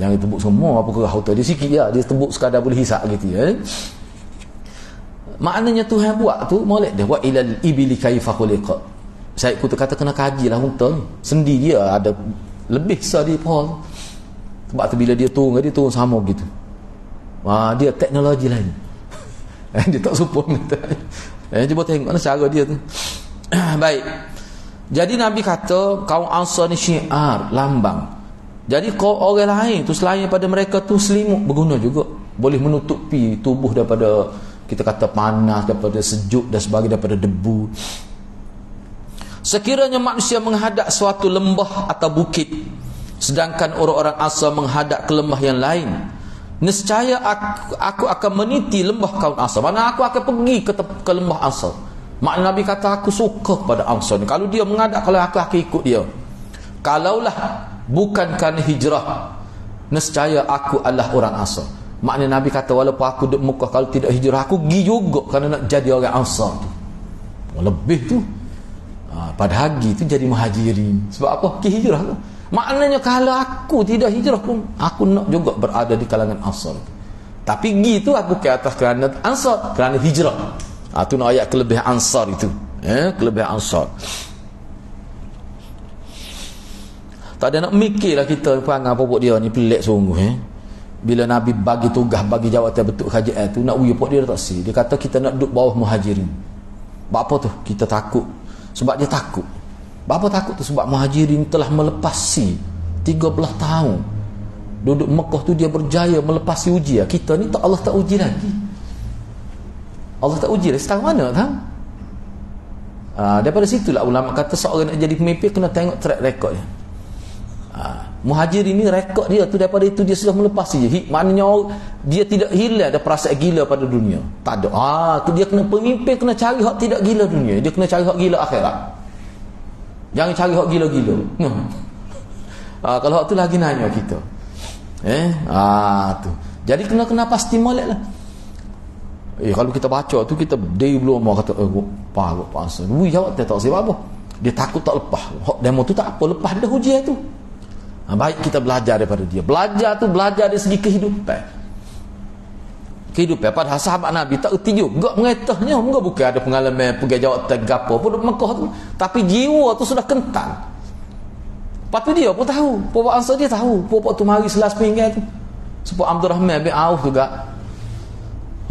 Yang dia tebuk semua apa kerah dia sikit je, dia tebuk sekadar boleh hisap gitu ya. Maknanya Tuhan buat tu molek dia, wa ilal ibli kaifa khuliqa. Saya kata kena kajilah unta ni. Sendi dia ada lebih besar di pohon. Sebab tu bila dia turun sama gitu. Dia teknologi lain. Dia tak serupa kita. Cuba tengok cara dia tu. Baik. Jadi Nabi kata kaum Ansar ni syiar, lambang. Jadi kaum orang lain tu selain daripada mereka tu selimut berguna juga. Boleh menutupi tubuh daripada kita kata panas, daripada sejuk dan sebagainya, daripada debu. Sekiranya manusia menghadap suatu lembah atau bukit, sedangkan orang-orang Ansar menghadap ke lembah yang lain, nescaya aku akan meniti lembah kaum Ansar. Mana aku akan pergi ke lembah Ansar. Makna Nabi kata aku suka kepada Ansar ni. Kalau dia menghadap, kalau aku akan ikut dia. Kalaulah bukan kerana hijrah, nescaya aku adalah orang Ansar. Maknanya Nabi kata walaupun aku duduk Mekah, kalau tidak hijrah aku pergi juga kerana nak jadi orang Ansar tu. Lebih tu pada haji tu jadi muhajirin. Sebab apa? Pergi hijrah tu. Maknanya kalau aku tidak hijrah pun aku nak juga berada di kalangan Ansar tu. Tapi pergi tu aku ke atas kerana Ansar, kerana hijrah. Tu nak ayat kelebihan Ansar itu. Kelebihan Ansar. Tak ada nak mikirlah kita perangai pokok dia ni pelik sungguh. Bila Nabi bagi tugas, bagi jawatan bentuk kerajaan tu, nak uji pokok dia tak si. Dia kata kita nak duduk bawah muhajirin. Sebab apa tu? Kita takut. Sebab dia takut. Sebab apa takut tu? Sebab muhajirin telah melepasi 13 tahun. Duduk Mekah tu dia berjaya melepasi ujian. Kita ni tak, Allah tak uji lagi. Allah tak uji lagi. Setang mana tahu? Daripada situlah ulama kata seorang nak jadi pemimpin kena tengok track record dia. Muhajirin ni rekod dia tu daripada itu dia sudah melepasi. Maknanya dia tidak hilang ada perasaan gila pada dunia. Tak ada. Tu dia kena pemimpin kena cari hak tidak gila dunia. Dia kena cari hak gila akhirat. Jangan cari hak gila-gila. Kalau hak tu lagi nanya kita. Tu. Jadi kena pasti molek lah. Kalau kita baca tu kita dari belum mau kata parut pasal. Jawab tak sebab apa? Dia takut tak lepas. Hak demo tu tak apa, lepas dah ujian tu. Baik kita belajar daripada dia. Belajar tu belajar dari segi kehidupan. Kehidupan padahal sahabat Nabi tak erti juga mengetahnya. Bukan ada pengalaman pergi jawab tergapo pun Mekah tu. Tapi jiwa tu sudah kental. Lepas tu dia pun tahu. Puak Ansar dia tahu. Puak tu mari selas pinggan tu. Sebab Abdul Rahman bin Auf juga.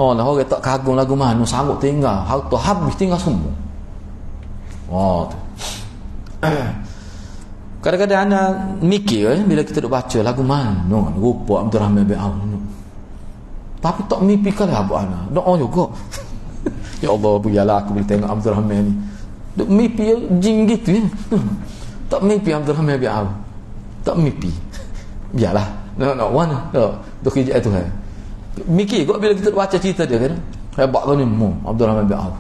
Orang tak kagum lagu mana sanggup tinggal. Harta habis tinggal semua. Tu. Kadang-kadang anak mikir bila kita duk baca lagu mana rupa Abdul Rahman bin Auf. Tapi tak mimpi kali abang anak. Doa juga. Ya Allah, biarlah aku boleh tengok Abdul Rahman ni. Duk mimpi jin gitu ya. Tak mimpi Abdul Rahman bin Auf. Tak mimpi. Biarlah. Nak mana? Duk kerja tu kan. Mikir kok bila kita baca cerita dia kan. Hebat kan ni Abdul Rahman bin Auf.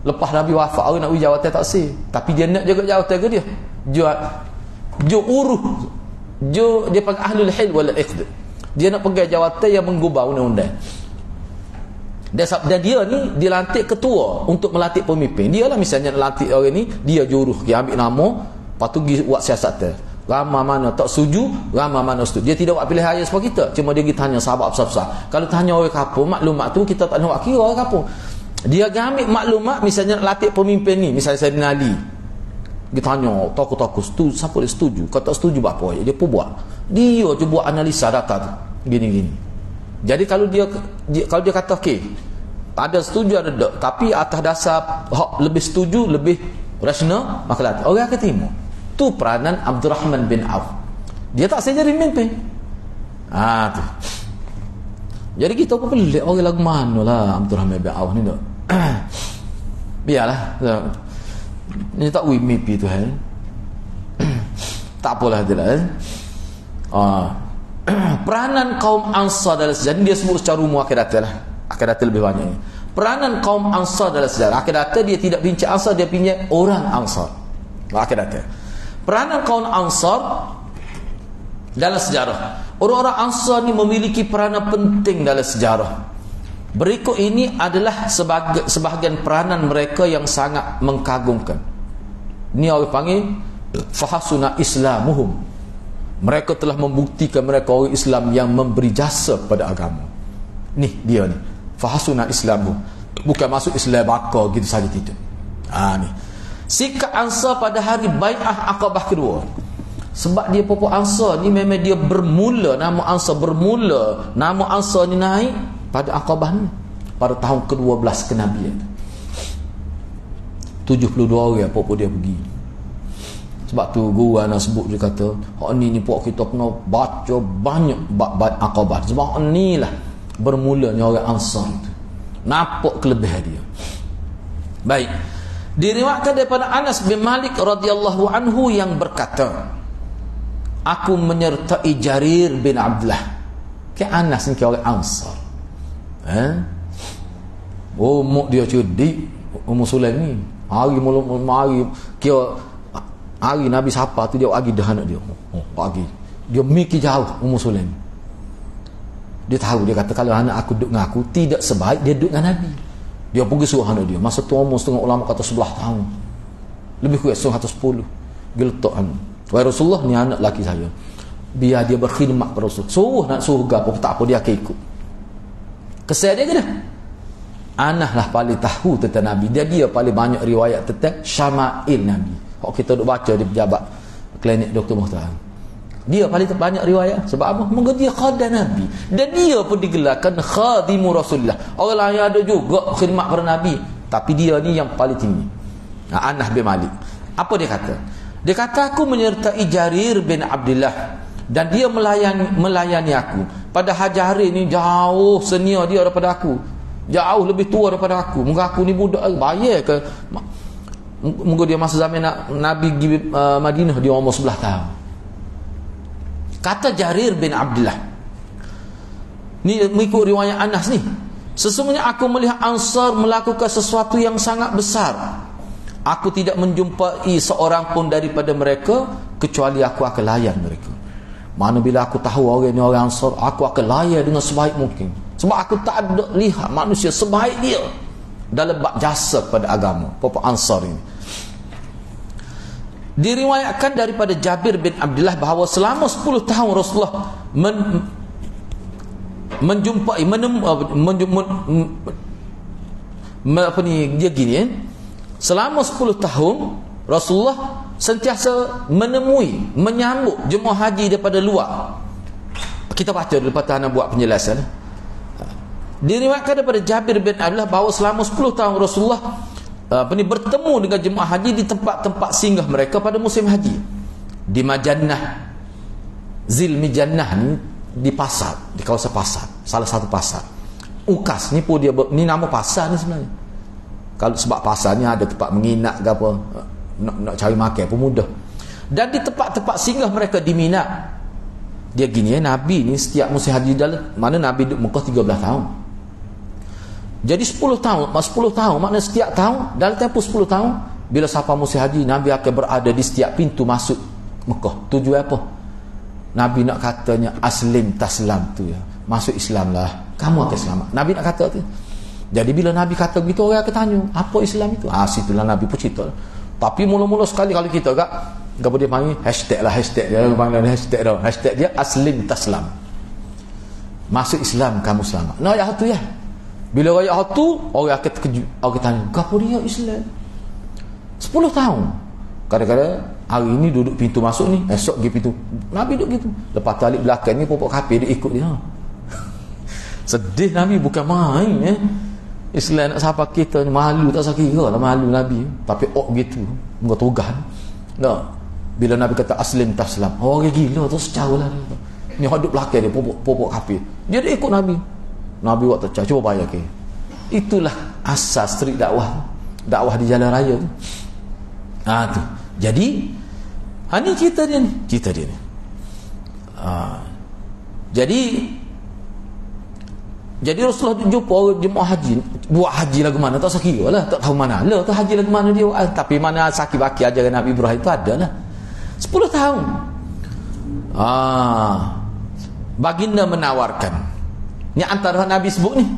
Lepas Nabi wafat orang nak uji jawatan tak sih. Tapi dia nak jaga jawatan ke dia. Jo uruh. Dia panggil ahlul hil wal iqd. Dia nak pegang jawatan yang menggubah undang-undang. Dan dia ni dilantik ketua untuk melantik pemimpin. Dia lah misalnya lantik orang ni, dia juruh, dia ambil nama, lepas tu pergi buat siasatan. Ramai mana tak setuju, ramai mana setuju. Dia tidak buat pilihan raya sebab kita. Cuma dia pergi tanya sahabat besar-besar. Kalau tanya orang kapur, maklumat tu kita tak nak kira orang kapur. Dia ambil maklumat misalnya latih pemimpin ni, misalnya Saidina Ali. Dia tanya tokoh-tokoh setuju, siapa dia setuju? Kalau tak setuju buat apa? Dia pun buat. Dia je buat analisa data tu. Gini-gini. Jadi kalau dia kata okey, ada setuju ada tak, tapi atas dasar lebih setuju, lebih rasional, maka latih. Orang akan terima. Tu peranan Abdul Rahman bin Auf. Dia tak saja jadi pemimpin. Tu. Jadi kita pun pelik orang lagu mana lah Abdul Rahman bin Auf ni tak. Biarlah. Ni tak mimpi tu kan. Tak apalah dia lah. Peranan kaum Ansar dalam sejarah dia sebut secara umum akhirat lah. Akhirat lebih banyak ni. Peranan kaum Ansar dalam sejarah. Akhirat dia tidak bincang Ansar, dia bincang orang Ansar. Akhirat dia. Peranan kaum Ansar dalam sejarah. Orang-orang Ansar ni memiliki peranan penting dalam sejarah. Berikut ini adalah sebahagian peranan mereka yang sangat mengagumkan. Ini orang panggil fahasuna islamuhum. Mereka telah membuktikan mereka orang Islam yang memberi jasa pada agama. Ni dia ni. Fahasuna islamuhum. Bukan masuk Islam bakar gitu saja, tidak. Ni. Sikap Ansar pada hari Bai'ah Aqabah kedua. Sebab dia pokok Ansar ni memang dia bermula, nama Ansar bermula, nama Ansar ni naik pada Aqabah ni pada tahun ke-12 kenabian. 72 orang pokok dia pergi. Sebab tu guru anak sebut, dia kata hak ni pokok kita kena baca banyak bab Aqabah. Sebab ni lah bermulanya orang Ansar itu. Nampak kelebihan dia. Baik. Diriwayatkan daripada Anas bin Malik radhiyallahu anhu yang berkata, aku menyertai Jarir bin Abdullah. Ke Anas ni ke orang Ansar. Umur dia cerdik, umur Sulaim ni. Hari Nabi siapa tu dia bagi dah anak dia. pagi. Dia mikir jauh Ummu Sulaim. Dia tahu, dia kata kalau anak aku duduk dengan aku tidak sebaik dia duduk dengan Nabi. Dia pergi suruh anak dia. Masa tu umur setengah ulama kata 11 tahun. Lebih kurang 110. Dia letak anak. Wahai Rasulullah, ni anak laki saya. Biar dia berkhidmat pada Rasul. Suruh nak suruh apa tak apa dia akan ikut. Kesal dia ke dah? Anak lah paling tahu tentang Nabi. Dia paling banyak riwayat tentang syama'il Nabi. Kalau kita duk baca di pejabat klinik Dr. Muhtar, dia paling banyak riwayat. Sebab apa? Mungkin dia khadim Nabi. Dan dia pun digelarkan khadimu Rasulullah. Orang lain ada juga khidmat pada Nabi, tapi dia ni yang paling tinggi. Anas bin Malik. Apa dia kata? Dia kata, aku menyertai Jarir bin Abdullah dan dia melayani aku. Pada Jarir ni jauh senior dia daripada aku. Jauh lebih tua daripada aku. Mungkin aku ni budak bayar ke? Mungkin dia masa zaman Nabi pergi Madinah dia umur 11 tahun. Kata Jarir bin Abdullah, ni mengikut riwayat Anas ni, sesungguhnya aku melihat Ansar melakukan sesuatu yang sangat besar. Aku tidak menjumpai seorang pun daripada mereka kecuali aku akan layan mereka. Mana bila aku tahu orang ni orang Ansar, aku akan layan dengan sebaik mungkin. Sebab aku tak ada lihat manusia sebaik dia dalam bab jasa pada agama. Pokok Ansar ini. Diriwayatkan daripada Jabir bin Abdullah bahawa selama 10 tahun Rasulullah menjumpai dia gini selama 10 tahun Rasulullah sentiasa menyambut jemaah haji daripada luar. Kita baca lepas tu nak buat penjelasan. Diriwayatkan daripada Jabir bin Abdullah bahawa selama 10 tahun Rasulullah bertemu dengan jemaah haji di tempat-tempat singgah mereka pada musim haji. Di Majannah, Zilmijannah ni, di pasar, di kawasan pasar, salah satu pasar. Ukas ni pun dia ni nama pasar ni sebenarnya. Kalau sebab pasar ni ada tempat menginap ke apa, nak cari makan pun mudah. Dan di tempat-tempat singgah mereka di Mina. Dia gini Nabi ni setiap musim haji dalam mana Nabi duduk Mekah 13 tahun. Jadi 10 tahun maknanya setiap tahun dalam tempoh 10 tahun bila sampai musim haji Nabi akan berada di setiap pintu masuk Mekah. Tujuan apa? Nabi nak katanya aslim taslam tu ya. Masuk Islam lah, kamu akan selamat. Nabi nak kata tu. Jadi bila Nabi kata begitu orang akan tanya, apa Islam itu? Situlah Nabi pun cerita. Tapi mula-mula sekali kalau kita apa dia panggil hashtag dia panggil hashtag dia aslim taslam. Masuk Islam kamu selamat. Nah ayat tu ya. Bila ayat tu orang akan terkejut, orang tanya, "Gapo dia Islam?" 10 tahun. Kadang-kadang hari ni duduk pintu masuk ni, esok pergi pintu. Nabi duduk gitu. Lepas talik belakang ni popok kafir dia ikut dia. Sedih Nabi bukan main ya. Islam nak sapa kita ni malu tak sakira lah malu Nabi. Tapi gitu. Muka tugas. Nah, bila Nabi kata aslim taslam, orang gila tu secara lah dia. Ni hidup belakang dia popok kafir. Dia ikut Nabi. Nabi waktu cuba bayar ke. Itulah asas street dakwah di jalan raya tu. Tu. Jadi ini cerita dia ni. Jadi Rasulullah jumpa orang jemaah haji, buat haji lagu mana tak sakira lah, tak tahu mana lah tu haji lagu mana dia, tapi mana sakit baki ajaran Nabi Ibrahim itu ada lah. 10 tahun. Baginda menawarkan. Ni antara Nabi sebut ni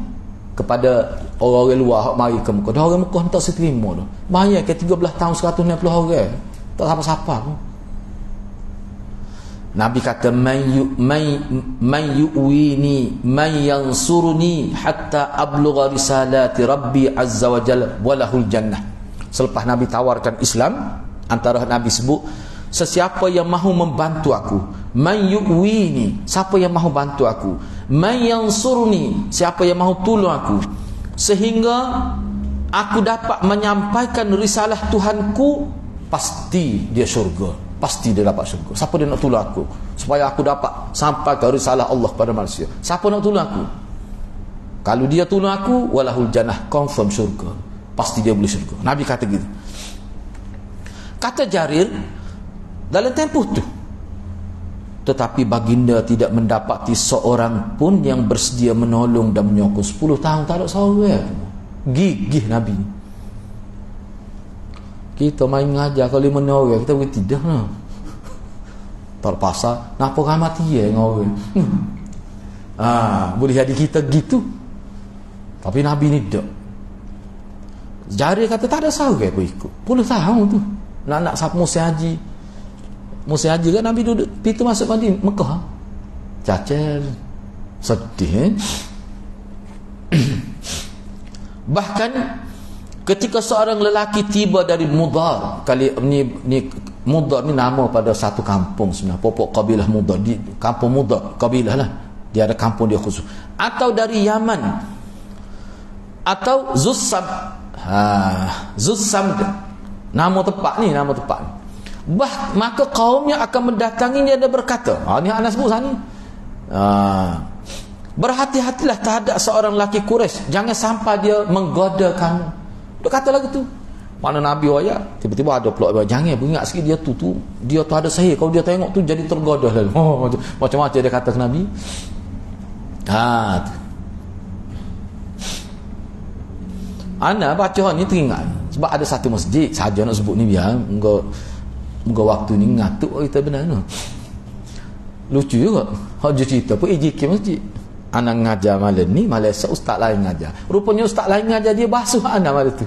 kepada orang-orang luar hak mari ke Mekah. Dah orang Mekah tak seterima dah. Bayar ke 13 tahun 160 orang. Tak siapa-siapa pun. Nabi kata man yu'wini man yansuruni hatta ablugha risalati rabbi azza wa jalla walahul jannah. Selepas Nabi tawarkan Islam, antara Nabi sebut sesiapa yang mahu membantu aku, man yu'wini, siapa yang mahu bantu aku, man yansurni, siapa yang mahu tolong aku, sehingga aku dapat menyampaikan risalah Tuhanku, pasti dia syurga, pasti dia dapat syurga. Siapa dia nak tolong aku supaya aku dapat sampai ke risalah Allah pada manusia? Siapa nak tolong aku? Kalau dia tolong aku, walahul jannah, confirm syurga, pasti dia boleh syurga. Nabi kata gitu. Kata Jarir, dalam tempoh tu tetapi baginda tidak mendapati seorang pun yang bersedia menolong dan menyokong. 10 tahun tak ada seorang. Gigih Nabi. Kita main mengajar kalau 5 orang kita boleh tidak lah. terpaksa napa ramati ya ngawin. Boleh jadi kita gitu. Tapi Nabi ni tak. Jari kata tak ada sahur ke ikut. Puluh tahun tu. Nak siapa musim haji. Musim haji kan Nabi duduk pintu masuk Madinah Mekah. Cacer. Sedih. Bahkan ketika seorang lelaki tiba dari Mudar, kali ni Mudar ni nama pada satu kampung sebenarnya, pokok kabilah Mudar, di kampung Mudar kabilah lah, dia ada kampung dia khusus, atau dari Yaman atau Zussam. Zussam nama tempat ni. Maka kaumnya akan mendatanginya dan berkata, ni Anas sebut sana ni, berhati-hatilah terhadap seorang lelaki Quraisy, jangan sampai dia menggoda kamu. Dia kata lagu tu. Mana Nabi ayat, tiba-tiba ada pula, jangan beringat sikit dia tu ada sahih. Kalau dia tengok tu jadi tergoda lalu. Macam-macam dia kata ke Nabi. Ana baca ni teringat sebab ada satu masjid saja nak sebut ni biar moga waktu ni ngatuk kita benar no. Lucu juga. Hak je cerita pun EJK masjid. Anak ngajar malam ni, Malaysia ustaz lain ngajar. Rupanya ustaz lain ngajar dia basuh anak malam tu.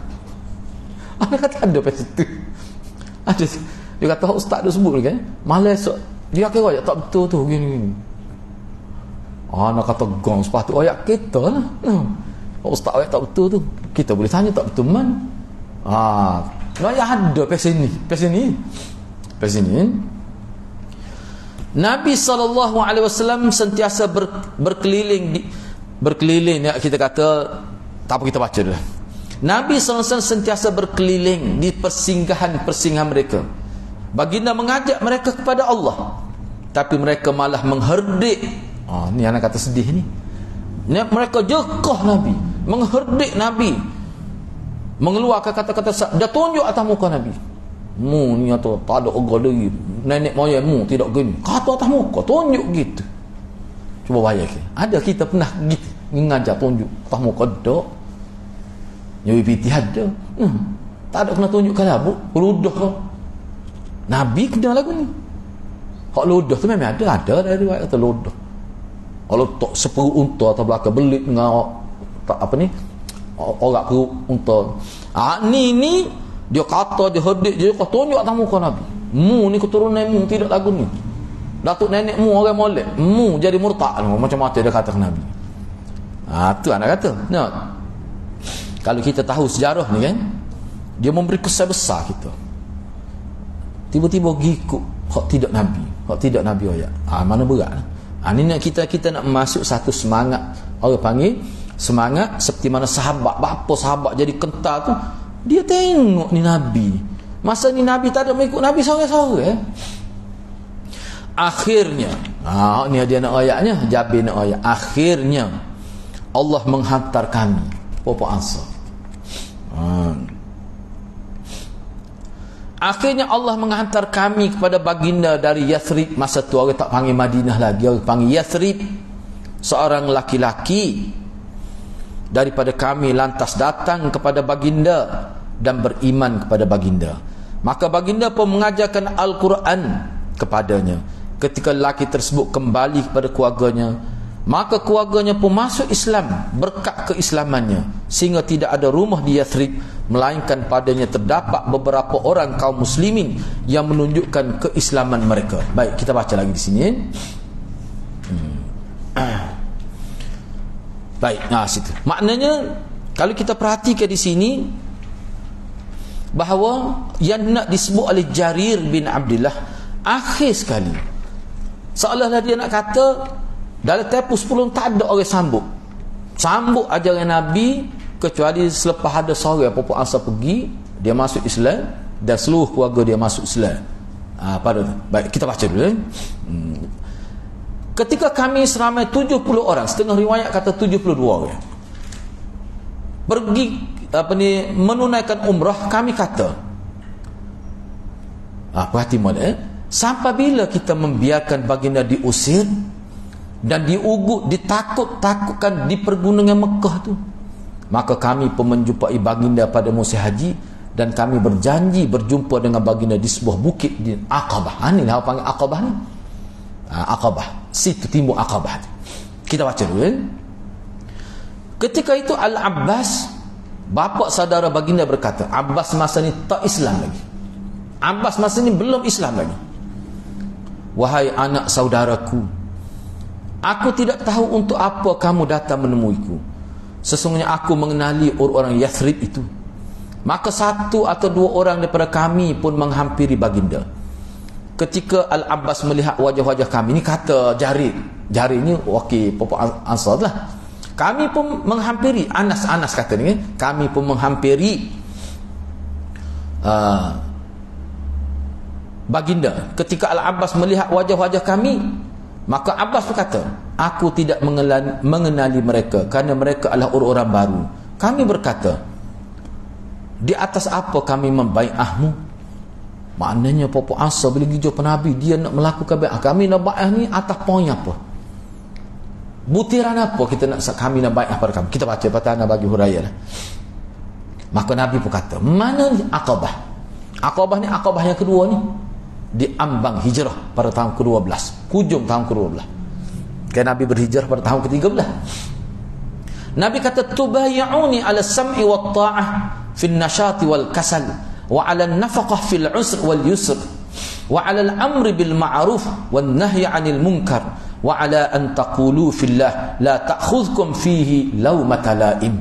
Anak kata ada pasal tu. Ada. Dia kata ustaz tu sebut kan. Malaysia dia kira ayat tak betul tu gini. Anak kata gong sepatu ayat kita lah. Ustaz ayat tak betul tu. Kita boleh tanya tak betul man. Ayat ada pasal ni. Nabi SAW sentiasa berkeliling ya, kita kata tak apa kita baca dulu. Nabi SAW sentiasa berkeliling di persinggahan mereka. Baginda mengajak mereka kepada Allah, tapi mereka malah mengherdik. Ni anak kata sedih ni. Mereka jekah Nabi, mengherdik Nabi, mengeluarkan kata-kata, dia tunjuk atas muka Nabi. Mu ni atau tak ada ogol lagi, nenek moyangmu tidak gini, kata atas muka tunjuk gitu. Cuba bayar ke, ada kita pernah gitu ngajak tunjuk atas muka dok nyawi piti ada tak ada kena tunjuk kalau ludah kau Nabi kena lagu ni. Hak ludah tu memang ada dari riwayat kata ludah. Kalau tak seperut unta atau belakang belit dengan tak apa ni orang perut unta. Ni dia kata, dia herdik, dia kata tunjuk atas muka Nabi. Mu ni keturunanmu tidak lagu ni. Datuk nenekmu orang molek. Mu jadi murtad. Macam-macam dia kata ke Nabi. Tu anak kata. Kalau kita tahu sejarah ni kan, dia memberi kesan besar kita. Tiba-tiba gikut hak tidak Nabi ayat. Mana berat. Ni nak kita nak masuk satu semangat. Orang panggil semangat seperti mana sahabat. Bapa sahabat jadi kental tu, dia tengok ni Nabi. Masa ni Nabi tak ada mengikut Nabi sore-sore. Akhirnya, ni dia nak ayatnya, Jabir nak ayat. Akhirnya Allah menghantar kami, Papa Ansar. Akhirnya Allah menghantar kami kepada baginda dari Yathrib. Masa tu orang tak panggil Madinah lagi, orang panggil Yathrib. Seorang laki-laki daripada kami lantas datang kepada baginda dan beriman kepada baginda. Maka baginda pun mengajarkan Al-Quran kepadanya. Ketika lelaki tersebut kembali kepada keluarganya, maka keluarganya pun masuk Islam berkat keislamannya, sehingga tidak ada rumah di Yathrib melainkan padanya terdapat beberapa orang kaum muslimin yang menunjukkan keislaman mereka. Baik, kita baca lagi di sini. Baik, situ. Maknanya kalau kita perhatikan di sini bahawa yang nak disebut oleh Jarir bin Abdullah akhir sekali, seolah-olah dia nak kata dalam tempoh 10 tak ada orang sambut ajaran Nabi, kecuali selepas ada seorang Papa Ansar pergi, dia masuk Islam dan seluruh keluarga dia masuk Islam. Baik, kita baca dulu. Ketika kami seramai 70 orang, setengah riwayat kata 72 orang, pergi menunaikan umrah, kami kata, perhati molek, sampai bila kita membiarkan baginda diusir dan diugut, ditakut-takutkan di pergunungan Mekah tu? Maka kami pun menjumpai baginda pada musim haji, dan kami berjanji berjumpa dengan baginda di sebuah bukit di Aqabah. Inilah apa panggil Aqabah ni. Aqabah. Situ timbul Aqabah. Kita baca dulu kan. Ketika itu Al-Abbas, bapa saudara baginda berkata, Abbas masa ni tak Islam lagi. Abbas masa ni belum Islam lagi. Wahai anak saudaraku, aku tidak tahu untuk apa kamu datang menemuiku. Sesungguhnya aku mengenali orang-orang Yathrib itu. Maka satu atau dua orang daripada kami pun menghampiri baginda. Ketika Al-Abbas melihat wajah-wajah kami, ini kata Jarir ni wakil Papa Ansar lah. Kami pun menghampiri, Anas kata ni, kami pun menghampiri baginda. Ketika Al-Abbas melihat wajah-wajah kami, maka Abbas berkata, aku tidak mengenali mereka kerana mereka adalah orang-orang baru. Kami berkata, di atas apa kami membai'ahmu? Maknanya Papa Ansar bila pergi jumpa Nabi, dia nak melakukan bai'ah. Kami nak bai'ah ni atas poin apa? Butiran apa kami nak bai'ah pada kamu? Kita baca patana bagi Hurairah lah. Maka Nabi pun kata, mana ni Aqabah? Aqabah ni Aqabah yang kedua ni, di ambang hijrah pada tahun ke-12, hujung tahun ke-12. Kerana Nabi berhijrah pada tahun ke-13. Nabi kata, tubayya'uni ala sam'i wa ta'ah fil nashati wal kasal wa ala nafaqah fil usr wal yusr wa ala al-amri bil ma'ruf wan nahyi 'anil munkar wa ala an taqulu fillah la ta'khudhukum fihi lawmata la'im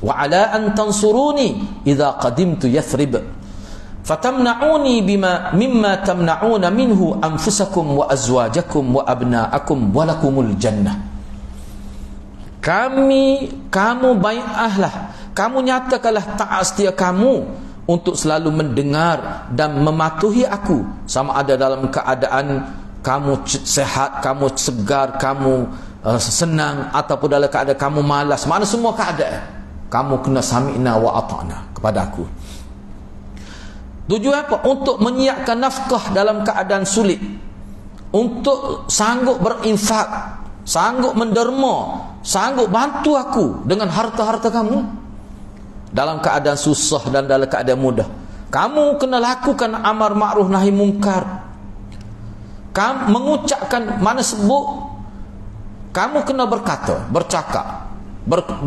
wa ala an tansuruni idza qadimtu Yathrib fatamna'uni mimma tamna'una minhu anfusakum wa azwajakum wa abna'akum wa lakumul jannah. Kamu bai'ahlah, kamu nyatakanlah taat setia kamu untuk selalu mendengar dan mematuhi aku, sama ada dalam keadaan kamu sehat, kamu segar, kamu senang, ataupun dalam keadaan kamu malas. Mana semua keadaan kamu kena sami'na wa ata'na kepada aku. Tujuan apa? Untuk menyiapkan nafkah dalam keadaan sulit, untuk sanggup berinfak, sanggup menderma, sanggup bantu aku dengan harta-harta kamu dalam keadaan susah dan dalam keadaan mudah. Kamu kena lakukan amar ma'ruf nahi mungkar. Kamu mengucapkan mana sebut, kamu kena berkata, bercakap,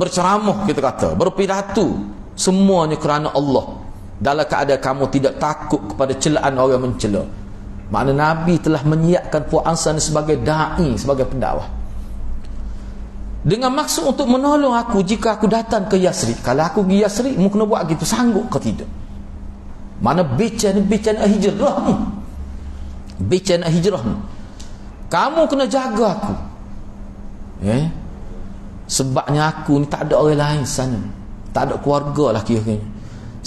berceramah, kita kata, berpidato, semuanya kerana Allah, dalam keadaan kamu tidak takut kepada celaan orang mencela. Makna Nabi telah menyiapkan Puan Ansar sebagai da'i, sebagai pendakwah, dengan maksud untuk menolong aku jika aku datang ke Yathrib. Kalau aku pergi Yathrib, mu kena buat gitu, sanggup ke tidak? Mana bicara hijrah ni, bicara hijrah ni, kamu kena jaga aku, sebabnya aku ni tak ada orang lain sana, tak ada keluarga lah kira-kira.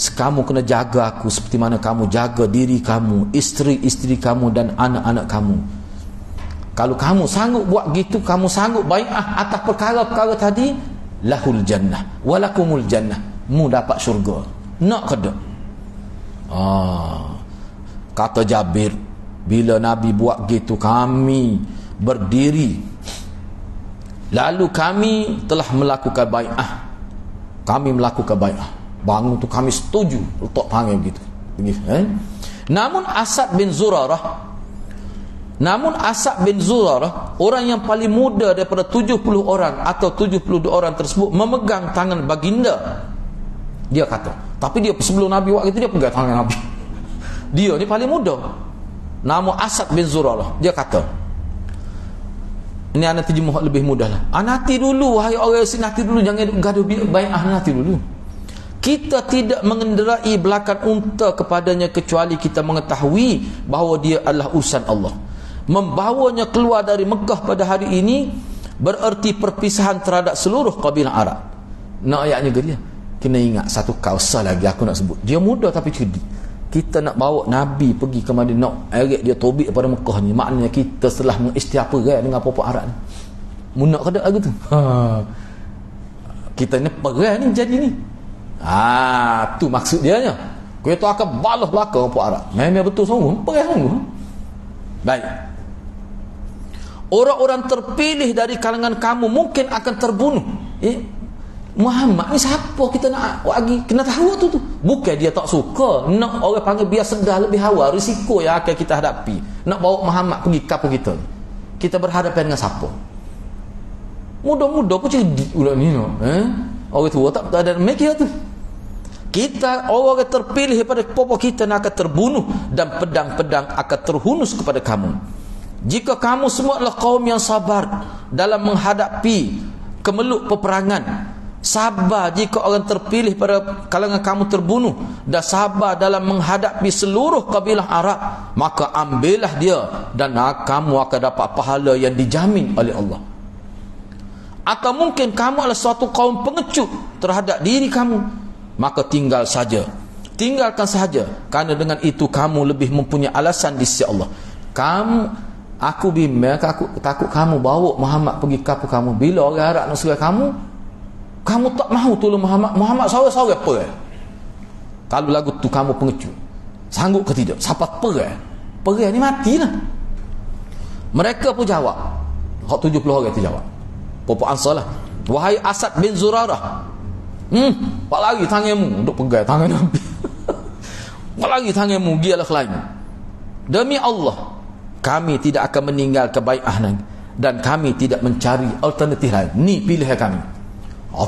Kamu kena jaga aku seperti mana kamu jaga diri kamu, isteri-isteri kamu dan anak-anak kamu. Kalau kamu sanggup buat gitu, kamu sanggup bai'ah atas perkara-perkara tadi, lahul jannah walakumul jannah, mu dapat syurga. Nak ke tak? Kata Jabir, bila Nabi buat gitu, kami berdiri, lalu kami telah melakukan bai'ah. Kami melakukan bai'ah, bangun tu kami setuju, letak tangan begitu. Namun Asad bin Zurarah, orang yang paling muda daripada 70 orang atau 72 orang tersebut, memegang tangan baginda. Dia kata, tapi dia sebelum Nabi waktu itu dia pegang tangan Nabi. Dia ni paling muda, nama Asad bin Zurarah. Dia kata, ini anak terjemah lebih mudah lah. Nanti dulu, wahai orang sini, nanti dulu, jangan gaduh bai'ah, nanti dulu. Kita tidak mengenderai belakang unta kepadanya kecuali kita mengetahui bahawa dia adalah urusan Allah. Membawanya keluar dari Mekah pada hari ini bererti perpisahan terhadap seluruh kabilah Arab. Nak ayatnya ke dia? Kena ingat satu kausah lagi aku nak sebut. Dia muda tapi cerdik. Kita nak bawa Nabi pergi ke Madinah, nak eret dia tobik pada Mekah ni, maknanya kita telah mengistighfar dengan apa-apa Arab ni. Munak kada lagu tu. Kita ni perang ni jadi ni. Tu maksud dia nya. Kita akan balas belakang apa Arab. Memang betul sungguh, perang sungguh. Baik. Orang-orang terpilih dari kalangan kamu mungkin akan terbunuh. Muhammad ni siapa kita nak bagi? Kena tahu tu. Bukan dia tak suka, nak orang panggil biar sedah lebih hawa, risiko yang akan kita hadapi. Nak bawa Muhammad pergi kapal kita. kita berhadapan dengan siapa? Muda-muda pun cerdik ulang ni no. Orang tua tak ada mikir tu. Kita orang yang terpilih daripada popo kita akan terbunuh dan pedang-pedang akan terhunus kepada kamu. Jika kamu semua adalah kaum yang sabar dalam menghadapi kemeluk peperangan, sabar jika orang terpilih pada kalangan kamu terbunuh, dan sabar dalam menghadapi seluruh kabilah Arab, maka ambillah dia dan kamu akan dapat pahala yang dijamin oleh Allah. Atau mungkin kamu adalah suatu kaum pengecut terhadap diri kamu, maka tinggalkan sahaja, kerana dengan itu kamu lebih mempunyai alasan di sisi Allah. Aku bimbang, aku takut kamu bawa Muhammad pergi kapal kamu. Bila orang Arab nak serang kamu tak mahu tolong Muhammad sorang-sorang apa? Kalau lagu tu kamu pengecut, sanggup ke tidak? Siapa perang ni matilah. Mereka pun jawab, 70 orang tu jawab, Popo Ansar lah, wahai Asad bin Zurarah, pak lagi tanganmu untuk pegang tangan Nabi. Pak lagi tanganmu, gialah ke lain. Demi Allah, kami tidak akan meninggalkan bai'ah dan kami tidak mencari alternatif lain. Ni pilihan kami.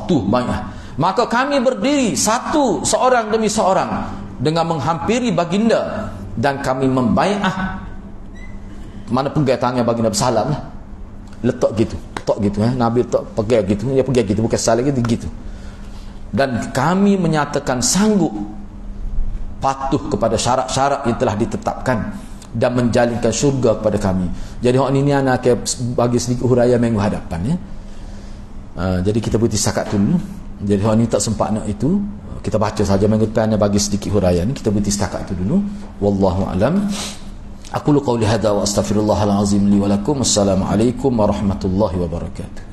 Tu bai'ah. Maka kami berdiri seorang demi seorang dengan menghampiri baginda dan kami membai'ah. Mana pegang tangan baginda bersalam lah. Letak gitu. Nabi letak pegang gitu. Dia pegang gitu, bukan salah gitu. Dan kami menyatakan sanggup patuh kepada syarat-syarat yang telah ditetapkan dan menjalinkan syurga kepada kami. Jadi hak ni anak bagi sedikit huraian minggu hadapan ya. Jadi kita berhenti setakat dulu. Jadi hak ni tak sempat nak itu, kita baca saja minggu depan bagi sedikit huraian. Kita berhenti setakat itu dulu. Wallahu alam. Aqulu qawli hadza wa astaghfirullahal azim li wa lakum. Assalamualaikum warahmatullahi wabarakatuh.